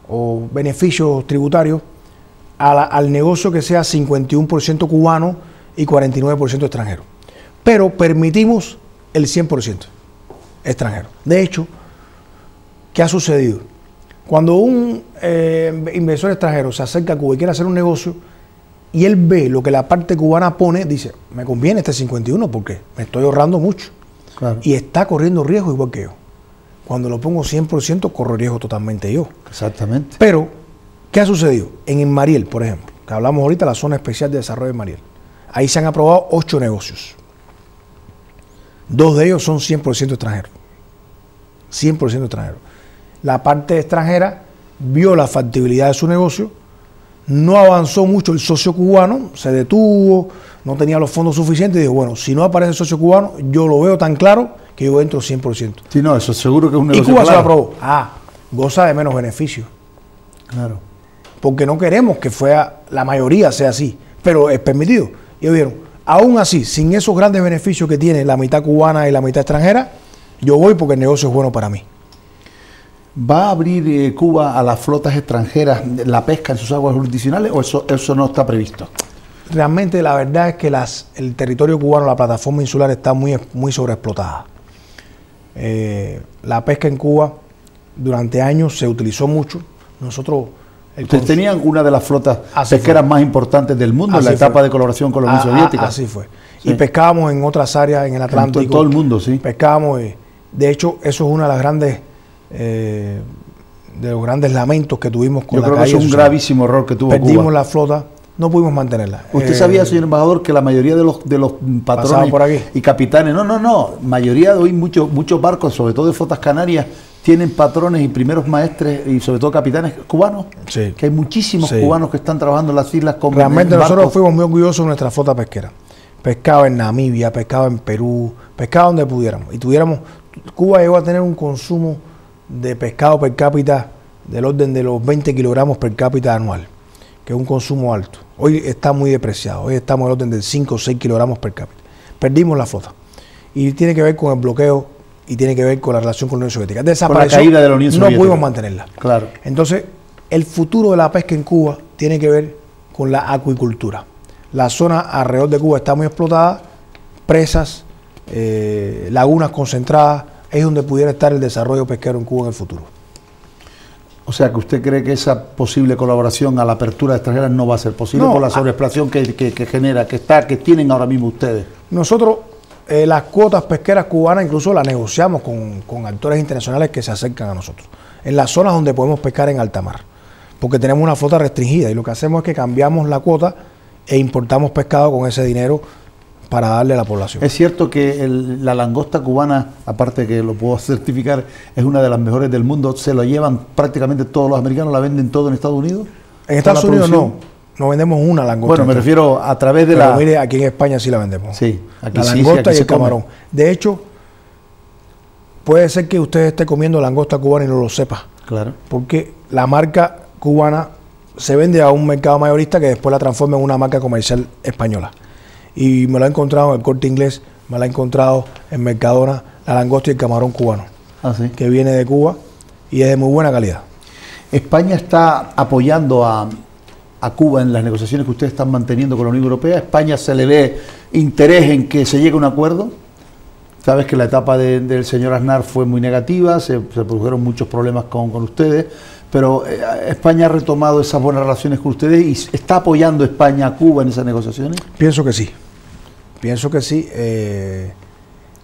o beneficios tributarios al negocio que sea 51% cubano y 49% extranjero. Pero permitimos el 100% extranjero. De hecho, ¿qué ha sucedido? Cuando un inversor extranjero se acerca a Cuba y quiere hacer un negocio y él ve lo que la parte cubana pone, dice, me conviene este 51 porque me estoy ahorrando mucho. Claro. Y está corriendo riesgo igual que yo. Cuando lo pongo 100%, corro riesgo totalmente yo. Exactamente. Pero, ¿qué ha sucedido? En Mariel, por ejemplo, que hablamos ahorita de la Zona Especial de Desarrollo de Mariel. Ahí se han aprobado 8 negocios. 2 de ellos son 100% extranjeros. 100% extranjeros. La parte extranjera vio la factibilidad de su negocio, no avanzó mucho el socio cubano, se detuvo, no tenía los fondos suficientes y dijo, bueno, si no aparece el socio cubano, yo lo veo tan claro que yo entro 100%. Sí, no, eso seguro que es un negocio. Y Cuba claro. se lo aprobó. Goza de menos beneficios. Claro. Porque no queremos que la mayoría sea así, pero es permitido. Y vieron, aún así, sin esos grandes beneficios que tiene la mitad cubana y la mitad extranjera, yo voy porque el negocio es bueno para mí. ¿Va a abrir Cuba a las flotas extranjeras la pesca en sus aguas jurisdiccionales o eso no está previsto? Realmente la verdad es que el territorio cubano, la plataforma insular, está muy sobreexplotada. La pesca en Cuba durante años se utilizó mucho. Nosotros... Ustedes tenían una de las flotas pesqueras más importantes del mundo en la etapa de colaboración con la Unión Soviética. Así fue. Sí. Y pescábamos en otras áreas, en el Atlántico. En todo el mundo, sí. Pescábamos. De hecho, eso es una de las grandes... de los grandes lamentos que tuvimos con la calle. Yo creo que eso es un gravísimo error que tuvo Cuba. Perdimos la flota, no pudimos mantenerla. ¿Usted sabía, señor embajador, que la mayoría de los patrones por aquí y capitanes, mayoría de hoy muchos barcos, sobre todo de flotas canarias, tienen patrones y primeros maestres y sobre todo capitanes cubanos? Sí. Que hay muchísimos cubanos que están trabajando en las islas con realmente nosotros fuimos muy orgullosos de nuestra flota pesquera. Pescaba en Namibia, pescaba en Perú, pescaba donde pudiéramos. Cuba llegó a tener un consumo de pescado per cápita del orden de los 20 kilogramos per cápita anual, que es un consumo alto. Hoy está muy depreciado, hoy estamos al orden de 5 o 6 kilogramos per cápita. Perdimos la flota. Y tiene que ver con el bloqueo y tiene que ver con la relación con la Unión Soviética. Desapareció, con la caída de la Unión Soviética. No pudimos mantenerla. Claro. Entonces, el futuro de la pesca en Cuba tiene que ver con la acuicultura. La zona alrededor de Cuba está muy explotada, presas, lagunas concentradas, es donde pudiera estar el desarrollo pesquero en Cuba en el futuro. O sea, que usted cree que esa posible colaboración a la apertura de extranjeras no va a ser posible por la sobreexplotación que genera, que tienen ahora mismo ustedes. Nosotros las cuotas pesqueras cubanas incluso las negociamos con actores internacionales que se acercan a nosotros, en las zonas donde podemos pescar en alta mar, porque tenemos una flota restringida y lo que hacemos es que cambiamos la cuota e importamos pescado con ese dinero para darle a la población. Es cierto que la langosta cubana, aparte que lo puedo certificar, es una de las mejores del mundo. ¿Se lo llevan prácticamente todos los americanos? ¿La venden todo en Estados Unidos? En Estados Unidos no vendemos una langosta. Bueno, me refiero a través de Pero mire, aquí en España sí la vendemos. Sí, aquí la sí, langosta aquí y el camarón. De hecho, puede ser que usted esté comiendo langosta cubana y no lo sepa. Claro. Porque la marca cubana se vende a un mercado mayorista que después la transforma en una marca comercial española. Y me lo he encontrado en el Corte Inglés, me lo he encontrado en Mercadona, la langosta y el camarón cubano, que viene de Cuba y es de muy buena calidad. España está apoyando a Cuba en las negociaciones que ustedes están manteniendo con la Unión Europea. ¿España se le ve interés en que se llegue a un acuerdo? Sabes que la etapa del señor Aznar fue muy negativa, se produjeron muchos problemas con ustedes, pero ¿España ha retomado esas buenas relaciones con ustedes y está apoyando España a Cuba en esas negociaciones? Pienso que sí. Pienso que sí.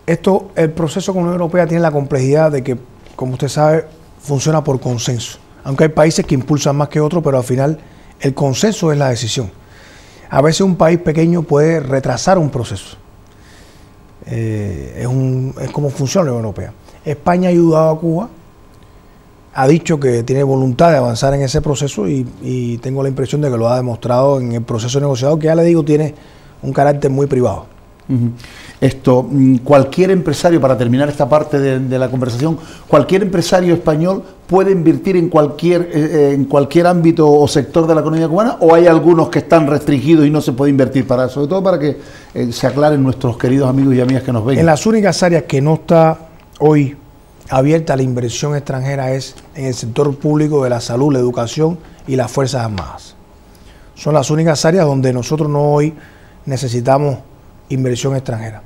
El proceso con la Unión Europea tiene la complejidad de que, como usted sabe, funciona por consenso. Aunque hay países que impulsan más que otros, pero al final el consenso es la decisión. A veces un país pequeño puede retrasar un proceso. Es como funciona la Unión Europea. España ha ayudado a Cuba, ha dicho que tiene voluntad de avanzar en ese proceso y tengo la impresión de que lo ha demostrado en el proceso negociado, que ya le digo, tiene un carácter muy privado. Cualquier empresario, para terminar esta parte de la conversación, cualquier empresario español puede invertir en cualquier ámbito o sector de la economía cubana, o hay algunos que están restringidos y no se puede invertir, sobre todo para que se aclaren nuestros queridos amigos y amigas que nos ven. En las únicas áreas que no está hoy abierta a la inversión extranjera es en el sector público de la salud, la educación y las Fuerzas Armadas. Son las únicas áreas donde nosotros no hoy necesitamos inversión extranjera.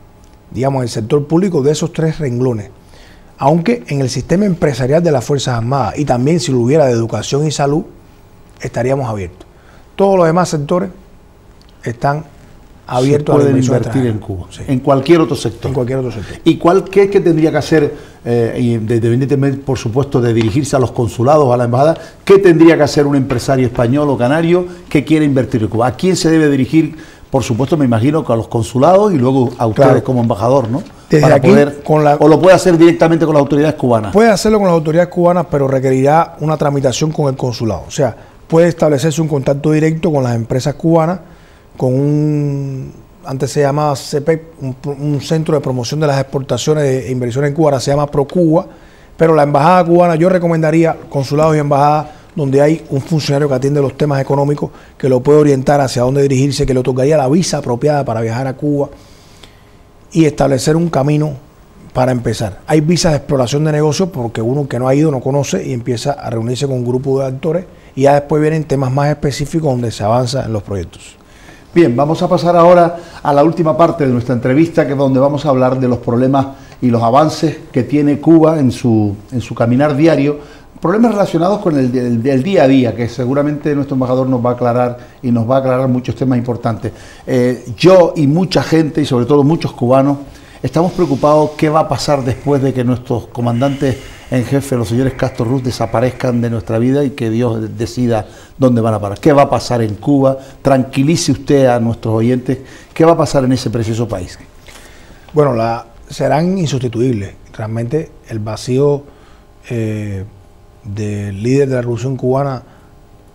Digamos, el sector público de esos tres renglones. Aunque en el sistema empresarial de las Fuerzas Armadas y también si lo hubiera de educación y salud, estaríamos abiertos. Todos los demás sectores están abiertos a la inversión invertir en Cuba, sí. En cualquier otro sector. En cualquier otro sector. ¿Y qué es que tendría que hacer, independientemente, por supuesto, de dirigirse a los consulados, a la embajada, qué tendría que hacer un empresario español o canario que quiera invertir en Cuba? ¿A quién se debe dirigir? Por supuesto, me imagino que a los consulados y luego a ustedes como embajador, ¿no? Desde para aquí, poder, o lo puede hacer directamente con las autoridades cubanas. Puede hacerlo con las autoridades cubanas, pero requerirá una tramitación con el consulado. O sea, puede establecerse un contacto directo con las empresas cubanas, con antes se llamaba CPEC, un centro de promoción de las exportaciones e inversiones en Cuba, ahora se llama ProCuba, pero la embajada cubana, yo recomendaría consulados y embajadas donde hay un funcionario que atiende los temas económicos, que lo puede orientar hacia dónde dirigirse, que le otorgaría la visa apropiada para viajar a Cuba y establecer un camino para empezar. Hay visas de exploración de negocios porque uno que no ha ido no conoce y empieza a reunirse con un grupo de actores y ya después vienen temas más específicos donde se avanza en los proyectos. Bien, vamos a pasar ahora a la última parte de nuestra entrevista, que es donde vamos a hablar de los problemas y los avances que tiene Cuba en su caminar diario, problemas relacionados con el día a día, que seguramente nuestro embajador nos va a aclarar y nos va a aclarar muchos temas importantes. Yo y mucha gente, y sobre todo muchos cubanos, estamos preocupados qué va a pasar después de que nuestros comandantes en jefe, los señores Castro Ruz, desaparezcan de nuestra vida y que Dios decida dónde van a parar. ¿Qué va a pasar en Cuba? Tranquilice usted a nuestros oyentes. ¿Qué va a pasar en ese precioso país? Bueno, serán insustituibles. Realmente el vacío del líder de la Revolución Cubana,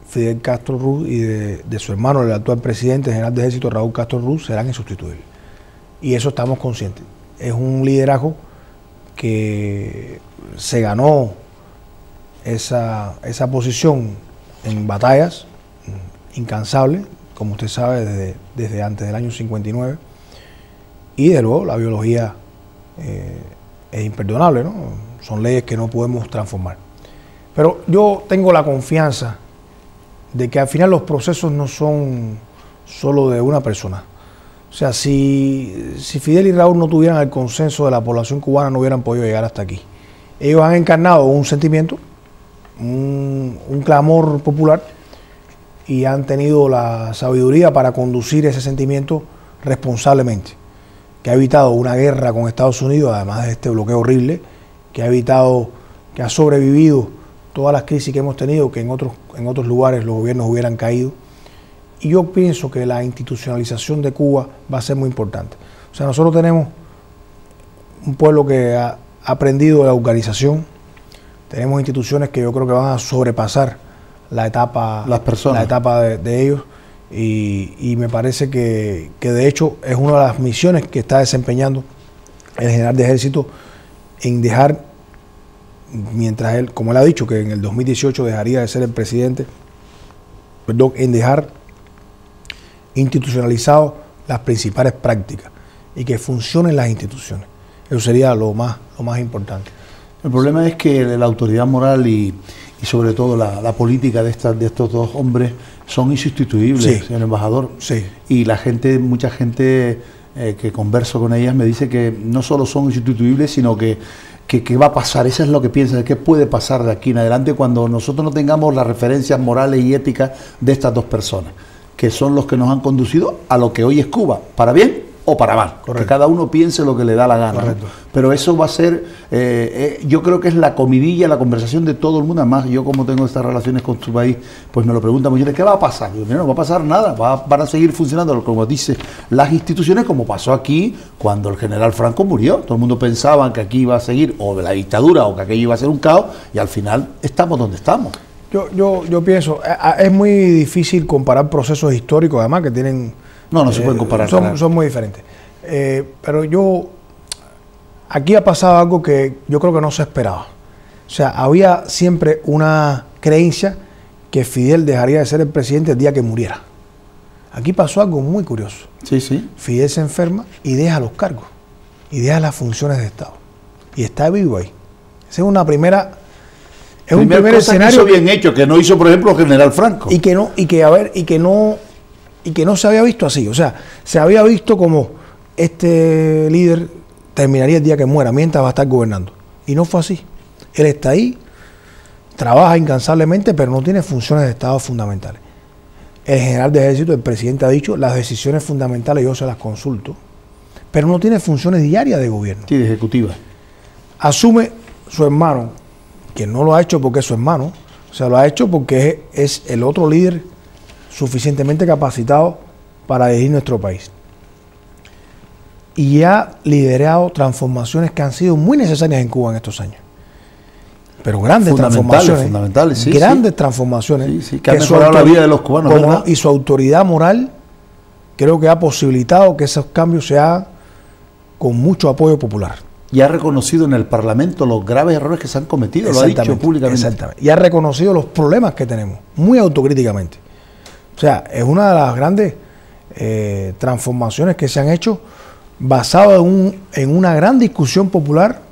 Fidel Castro Ruz, y de su hermano, el actual presidente general de ejército, Raúl Castro Ruz, serán insustituibles. Y eso estamos conscientes. Es un liderazgo que se ganó esa posición en batallas incansables, como usted sabe, desde antes del año 59, y de luego la biología es imperdonable, ¿no? Son leyes que no podemos transformar. Pero yo tengo la confianza de que al final los procesos no son solo de una persona. O sea, si Fidel y Raúl no tuvieran el consenso de la población cubana, no hubieran podido llegar hasta aquí. Ellos han encarnado un sentimiento, un clamor popular, y han tenido la sabiduría para conducir ese sentimiento responsablemente. que ha evitado una guerra con Estados Unidos, además de este bloqueo horrible, que ha evitado, que ha sobrevivido todas las crisis que hemos tenido, que en otros lugares los gobiernos hubieran caído. Y yo pienso que la institucionalización de Cuba va a ser muy importante. O sea, nosotros tenemos un pueblo que ha aprendido la organización, tenemos instituciones que yo creo que van a sobrepasar la etapa, de ellos, y me parece que de hecho es una de las misiones que está desempeñando el general de ejército en dejar, mientras él, como él ha dicho que en el 2018 dejaría de ser el presidente, en dejar institucionalizado las principales prácticas y que funcionen las instituciones. Eso sería lo más importante. El problema es que la autoridad moral y sobre todo la política de estos dos hombres son insustituibles, sí, señor embajador. Sí. Y la gente, mucha gente que converso con ellas me dice que no solo son insustituibles, sino que ¿qué va a pasar? Eso es lo que piensan, ¿qué puede pasar de aquí en adelante cuando nosotros no tengamos las referencias morales y éticas de estas dos personas, que son los que nos han conducido a lo que hoy es Cuba, para bien o para mal? Correcto. Que cada uno piense lo que le da la gana, ¿no? Pero eso va a ser, yo creo que es la comidilla, la conversación de todo el mundo. Además, yo como tengo estas relaciones con su país, pues me lo preguntan mucho, ¿qué va a pasar? Digo, mira, no va a pasar nada, van a seguir funcionando, como dice, las instituciones, como pasó aquí cuando el general Franco murió. Todo el mundo pensaba que aquí iba a seguir o la dictadura o que aquello iba a ser un caos, y al final estamos donde estamos. Yo pienso, es muy difícil comparar procesos históricos, además que tienen... No se pueden comparar. Son muy diferentes. Pero aquí ha pasado algo que yo creo que no se esperaba. O sea, había siempre una creencia que Fidel dejaría de ser el presidente el día que muriera. Aquí pasó algo muy curioso. Sí, sí. Fidel se enferma y deja los cargos, y deja las funciones de Estado. Y está vivo ahí. Esa es una primera... Es un primer escenario que hizo bien hecho, que no hizo, por ejemplo, el general Franco. Y que no se había visto así. O sea, se había visto como este líder terminaría el día que muera, mientras va a estar gobernando. Y no fue así. Él está ahí, trabaja incansablemente, pero no tiene funciones de Estado fundamentales. El general de ejército, el presidente, ha dicho, las decisiones fundamentales yo se las consulto, pero no tiene funciones diarias de gobierno. Sí, de ejecutiva. Asume su hermano, que no lo ha hecho porque es su hermano, o sea, lo ha hecho porque es el otro líder suficientemente capacitado para dirigir nuestro país. Y ha liderado transformaciones que han sido muy necesarias en Cuba en estos años. Pero grandes transformaciones. Fundamentales, sí. Grandes transformaciones. Sí, que han mejorado la vida de los cubanos. Y su autoridad moral creo que ha posibilitado que esos cambios se hagan con mucho apoyo popular. Y ha reconocido en el Parlamento los graves errores que se han cometido, lo ha dicho públicamente. Exactamente. Y ha reconocido los problemas que tenemos, muy autocríticamente. O sea, es una de las grandes transformaciones que se han hecho basado en una gran discusión popular,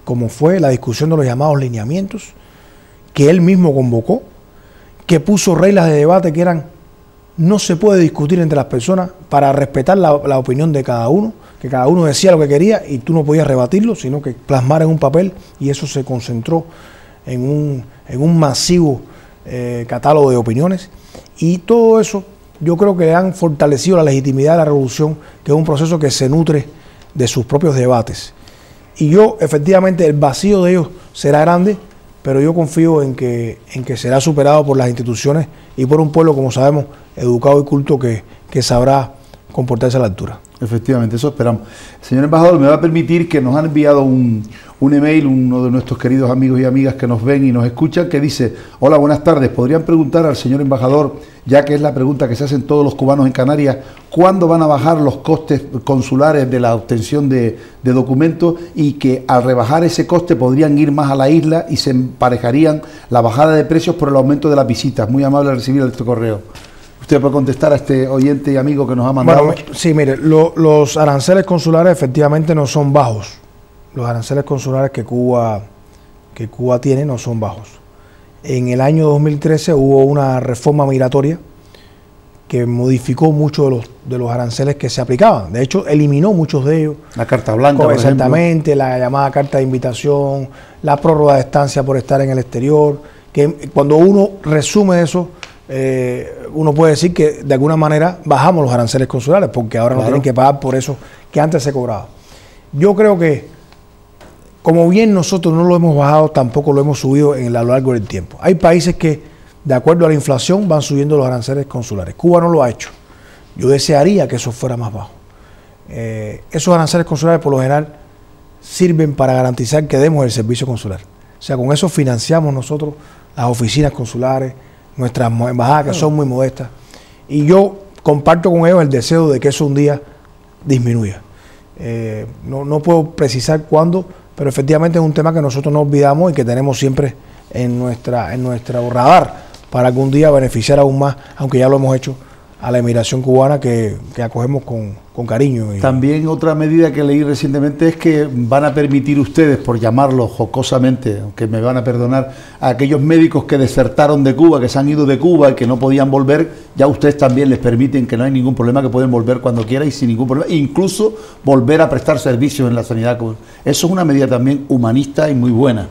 como fue la discusión de los llamados lineamientos, que él mismo convocó, que puso reglas de debate que eran: no se puede discutir entre las personas para respetar la opinión de cada uno, que cada uno decía lo que quería y tú no podías rebatirlo, sino que plasmar en un papel, y eso se concentró en un masivo catálogo de opiniones. Y todo eso yo creo que han fortalecido la legitimidad de la revolución, que es un proceso que se nutre de sus propios debates. Y yo, efectivamente, el vacío de ellos será grande, pero yo confío en que será superado por las instituciones y por un pueblo, como sabemos, educado y culto, que sabrá comportarse a la altura. Efectivamente, eso esperamos. Señor embajador, me va a permitir que nos han enviado un email, uno de nuestros queridos amigos y amigas que nos ven y nos escuchan, que dice: hola, buenas tardes, ¿podrían preguntar al señor embajador, ya que es la pregunta que se hacen todos los cubanos en Canarias, cuándo van a bajar los costes consulares de la obtención de documentos, y que al rebajar ese coste podrían ir más a la isla y se emparejarían la bajada de precios por el aumento de las visitas? Muy amable de recibir este correo. ¿Usted puede contestar a este oyente y amigo que nos ha mandado? Bueno, sí, mire, los aranceles consulares efectivamente no son bajos. Los aranceles consulares que Cuba tiene no son bajos. En el año 2013 hubo una reforma migratoria que modificó muchos de los aranceles que se aplicaban. De hecho, eliminó muchos de ellos. La carta blanca, por exactamente, ejemplo. La llamada carta de invitación, la prórroga de estancia por estar en el exterior, que cuando uno resume eso, uno puede decir que de alguna manera bajamos los aranceles consulares, porque ahora no tienen que pagar por eso que antes se cobraba. Yo creo que, como bien nosotros no lo hemos bajado, tampoco lo hemos subido a lo largo del tiempo. Hay países que, de acuerdo a la inflación, van subiendo los aranceles consulares. Cuba no lo ha hecho. Yo desearía que eso fuera más bajo. Esos aranceles consulares, por lo general, sirven para garantizar que demos el servicio consular. O sea, con eso financiamos nosotros las oficinas consulares, nuestras embajadas, que son muy modestas. Y yo comparto con ellos el deseo de que eso un día disminuya. No puedo precisar cuándo, pero efectivamente es un tema que nosotros no olvidamos y que tenemos siempre en nuestro radar para algún día beneficiar aún más, aunque ya lo hemos hecho, a la emigración cubana que acogemos con cariño. También otra medida que leí recientemente es que van a permitir ustedes, por llamarlo jocosamente, aunque me van a perdonar, a aquellos médicos que desertaron de Cuba, que se han ido de Cuba y que no podían volver, ya ustedes también les permiten, que no hay ningún problema, que pueden volver cuando quieran y sin ningún problema, incluso volver a prestar servicios en la sanidad cubana. Eso es una medida también humanista y muy buena.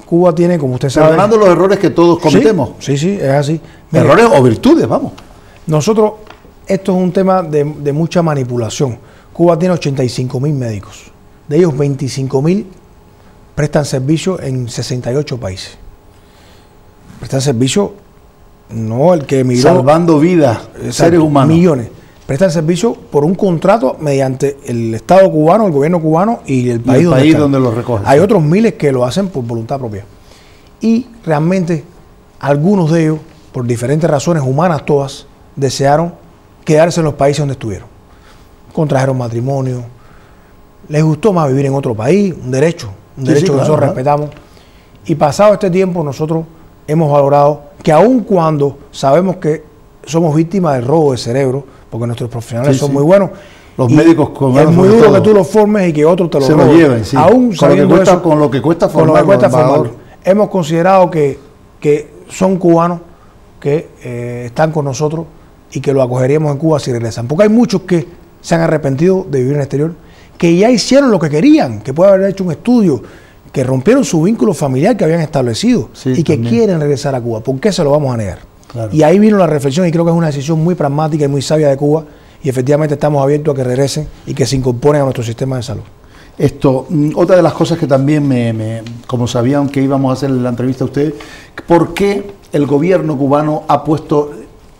Cuba tiene, como usted sabe... Perdonando los errores que todos cometemos. Sí, es así. Mire, errores o virtudes, vamos. Nosotros, esto es un tema de mucha manipulación. Cuba tiene 85.000 médicos. De ellos, 25.000 prestan servicio en 68 países. Prestan servicio, no el que emigró... Salvando vidas, seres humanos. Millones. Prestan servicio por un contrato mediante el Estado cubano, el gobierno cubano y el país, donde los recogen. Hay otros miles que lo hacen por voluntad propia. Y realmente, algunos de ellos, por diferentes razones humanas todas, desearon quedarse en los países donde estuvieron. Contrajeron matrimonio, les gustó más vivir en otro país, un derecho que nosotros respetamos. Y pasado este tiempo nosotros hemos valorado que aun cuando sabemos que somos víctimas del robo de cerebro, porque nuestros profesionales son muy buenos, los médicos es muy duro que tú los formes y que otros te lo lleven, aún sabiendo eso, con lo que cuesta formarlo. Hemos considerado que son cubanos que están con nosotros y que lo acogeríamos en Cuba si regresan. Porque hay muchos que se han arrepentido de vivir en el exterior, que ya hicieron lo que querían, que pueden haber hecho un estudio, que rompieron su vínculo familiar que habían establecido y que quieren regresar a Cuba. ¿Por qué se lo vamos a negar? Claro. Y ahí vino la reflexión y creo que es una decisión muy pragmática y muy sabia de Cuba y efectivamente estamos abiertos a que regresen y que se incorporen a nuestro sistema de salud. Otra de las cosas que también como sabían que íbamos a hacer la entrevista a ustedes, ¿por qué el gobierno cubano ha puesto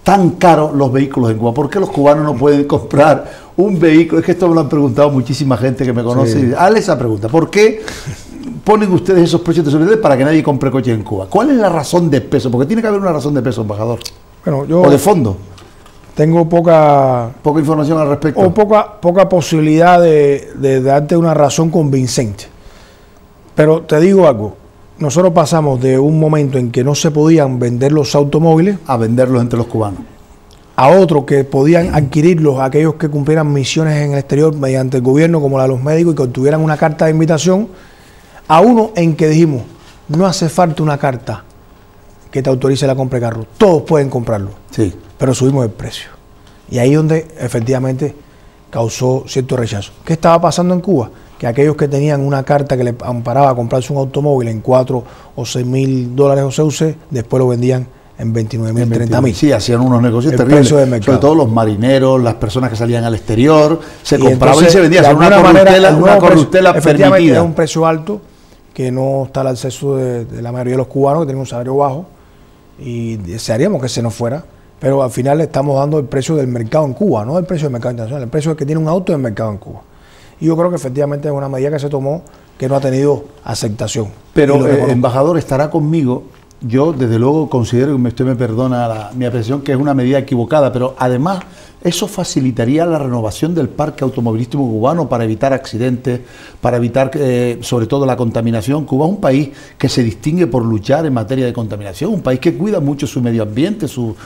tan caros los vehículos en Cuba? ¿Por qué los cubanos no pueden comprar un vehículo? Es que esto me lo han preguntado muchísima gente que me conoce. Sí. Hazle esa pregunta. ¿Por qué ponen ustedes esos precios de subsidios para que nadie compre coche en Cuba? ¿Cuál es la razón de peso? Porque tiene que haber una razón de peso, embajador. Bueno, yo o de fondo. Tengo poca información al respecto. O poca posibilidad de darte una razón convincente. Pero te digo algo. Nosotros pasamos de un momento en que no se podían vender los automóviles a venderlos entre los cubanos, a otro que podían adquirirlos aquellos que cumplieran misiones en el exterior mediante el gobierno, como la de los médicos, y que obtuvieran una carta de invitación, a uno en que dijimos, no hace falta una carta que te autorice la compra de carro, todos pueden comprarlo, pero subimos el precio. Y ahí es donde efectivamente causó cierto rechazo. ¿Qué estaba pasando en Cuba? Que aquellos que tenían una carta que les amparaba a comprarse un automóvil en 4 o 6 mil dólares OCUC, después lo vendían en 29.000, 30.000. Sí, hacían unos negocios terribles. Sobre todo los marineros, las personas que salían al exterior, se compraban y se vendían. De una corruptela permitida. Es un precio alto que no está al acceso de la mayoría de los cubanos, que tienen un salario bajo, y desearíamos que se nos fuera, pero al final le estamos dando el precio del mercado en Cuba, no el precio del mercado internacional, el precio que tiene un auto del mercado en Cuba. Y yo creo que efectivamente es una medida que se tomó que no ha tenido aceptación. Pero, embajador, estará conmigo. Yo, desde luego, considero, que usted me perdona mi apreciación, que es una medida equivocada, pero además eso facilitaría la renovación del parque automovilístico cubano para evitar accidentes, para evitar, sobre todo, la contaminación. Cuba es un país que se distingue por luchar en materia de contaminación, un país que cuida mucho su medio ambiente, sus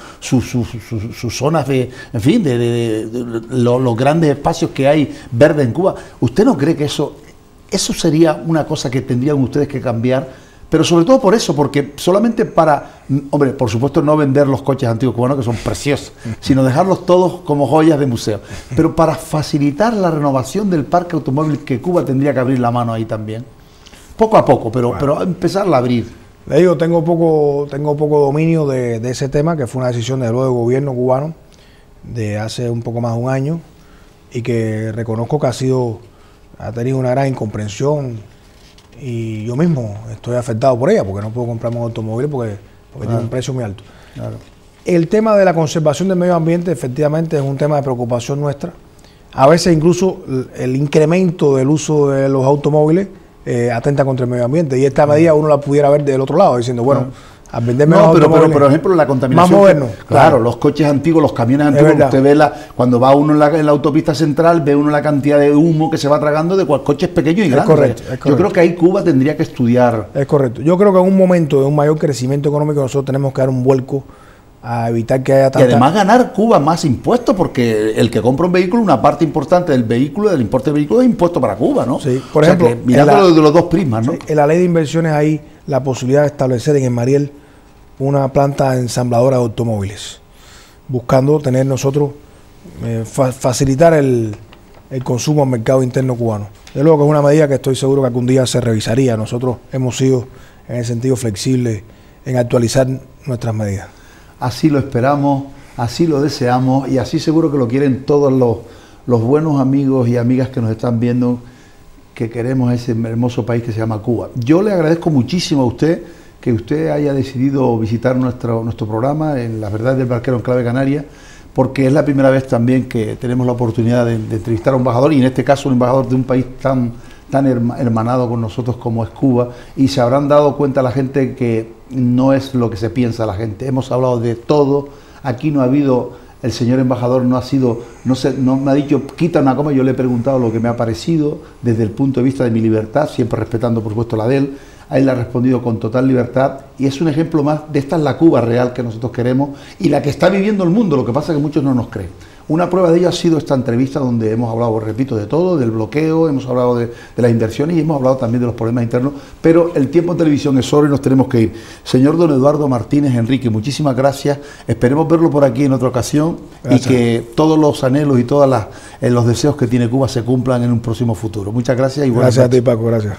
zonas de, en fin, los grandes espacios que hay verdes en Cuba. ¿Usted no cree que eso sería una cosa que tendrían ustedes que cambiar? Pero sobre todo por eso, porque solamente para, hombre, por supuesto no vender los coches antiguos cubanos que son preciosos, sino dejarlos todos como joyas de museo. Pero para facilitar la renovación del parque automóvil, que Cuba tendría que abrir la mano ahí también. Poco a poco, pero empezarla a abrir. Le digo, tengo poco dominio de ese tema, que fue una decisión del nuevo gobierno cubano de hace un poco más de un año, y que reconozco que ha tenido una gran incomprensión, y yo mismo estoy afectado por ella, porque no puedo comprarme un automóvil porque tiene un precio muy alto. Claro. El tema de la conservación del medio ambiente efectivamente es un tema de preocupación nuestra. A veces incluso el incremento del uso de los automóviles atenta contra el medio ambiente, y esta medida uno la pudiera ver del otro lado, diciendo, bueno, al vender menos pero por ejemplo la contaminación más moderno, claro, los coches antiguos, los camiones antiguos, usted ve cuando va uno en la autopista central, ve uno la cantidad de humo que se va tragando de coches pequeños y grandes. Correcto. Yo creo que ahí Cuba tendría que estudiar. Es correcto. Yo creo que en un momento de un mayor crecimiento económico nosotros tenemos que dar un vuelco a evitar que haya tanta... Y además ganar Cuba más impuestos, porque el que compra un vehículo, una parte importante del vehículo, del importe del vehículo, es impuesto para Cuba, ¿no? Sí, por ejemplo, mirándolo de los dos prismas, ¿no? Sí, en la ley de inversiones hay la posibilidad de establecer en el Mariel una planta ensambladora de automóviles, buscando tener nosotros, facilitar el consumo al mercado interno cubano. De luego que es una medida que estoy seguro que algún día se revisaría. Nosotros hemos sido, en el sentido flexible, en actualizar nuestras medidas. Así lo esperamos, así lo deseamos, y así seguro que lo quieren todos los buenos amigos y amigas que nos están viendo, que queremos ese hermoso país que se llama Cuba. Yo le agradezco muchísimo a usted que usted haya decidido visitar nuestro programa en Las Verdades del Barquero en Clave Canaria, porque es la primera vez también que tenemos la oportunidad de entrevistar a un embajador, y en este caso un embajador de un país tan hermanado con nosotros como es Cuba, y se habrán dado cuenta la gente que no es lo que se piensa la gente. Hemos hablado de todo, aquí no ha habido, el señor embajador no me ha dicho quita una coma, yo le he preguntado lo que me ha parecido desde el punto de vista de mi libertad, siempre respetando por supuesto la de él. A él le ha respondido con total libertad, y es un ejemplo más de esta es la Cuba real que nosotros queremos y la que está viviendo el mundo. Lo que pasa es que muchos no nos creen. Una prueba de ello ha sido esta entrevista donde hemos hablado, repito, de todo, del bloqueo, hemos hablado de las inversiones y hemos hablado también de los problemas internos, pero el tiempo en televisión es oro y nos tenemos que ir. Señor don Eduardo Martínez Enrique, muchísimas gracias, esperemos verlo por aquí en otra ocasión. Gracias. Y que todos los anhelos y todos los deseos que tiene Cuba se cumplan en un próximo futuro. Muchas gracias y buenas noches. Gracias a ti, Paco, gracias.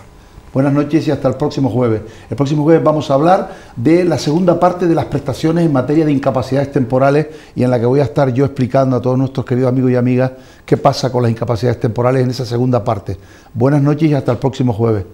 Buenas noches y hasta el próximo jueves. El próximo jueves vamos a hablar de la segunda parte de las prestaciones en materia de incapacidades temporales, y en la que voy a estar yo explicando a todos nuestros queridos amigos y amigas qué pasa con las incapacidades temporales en esa segunda parte. Buenas noches y hasta el próximo jueves.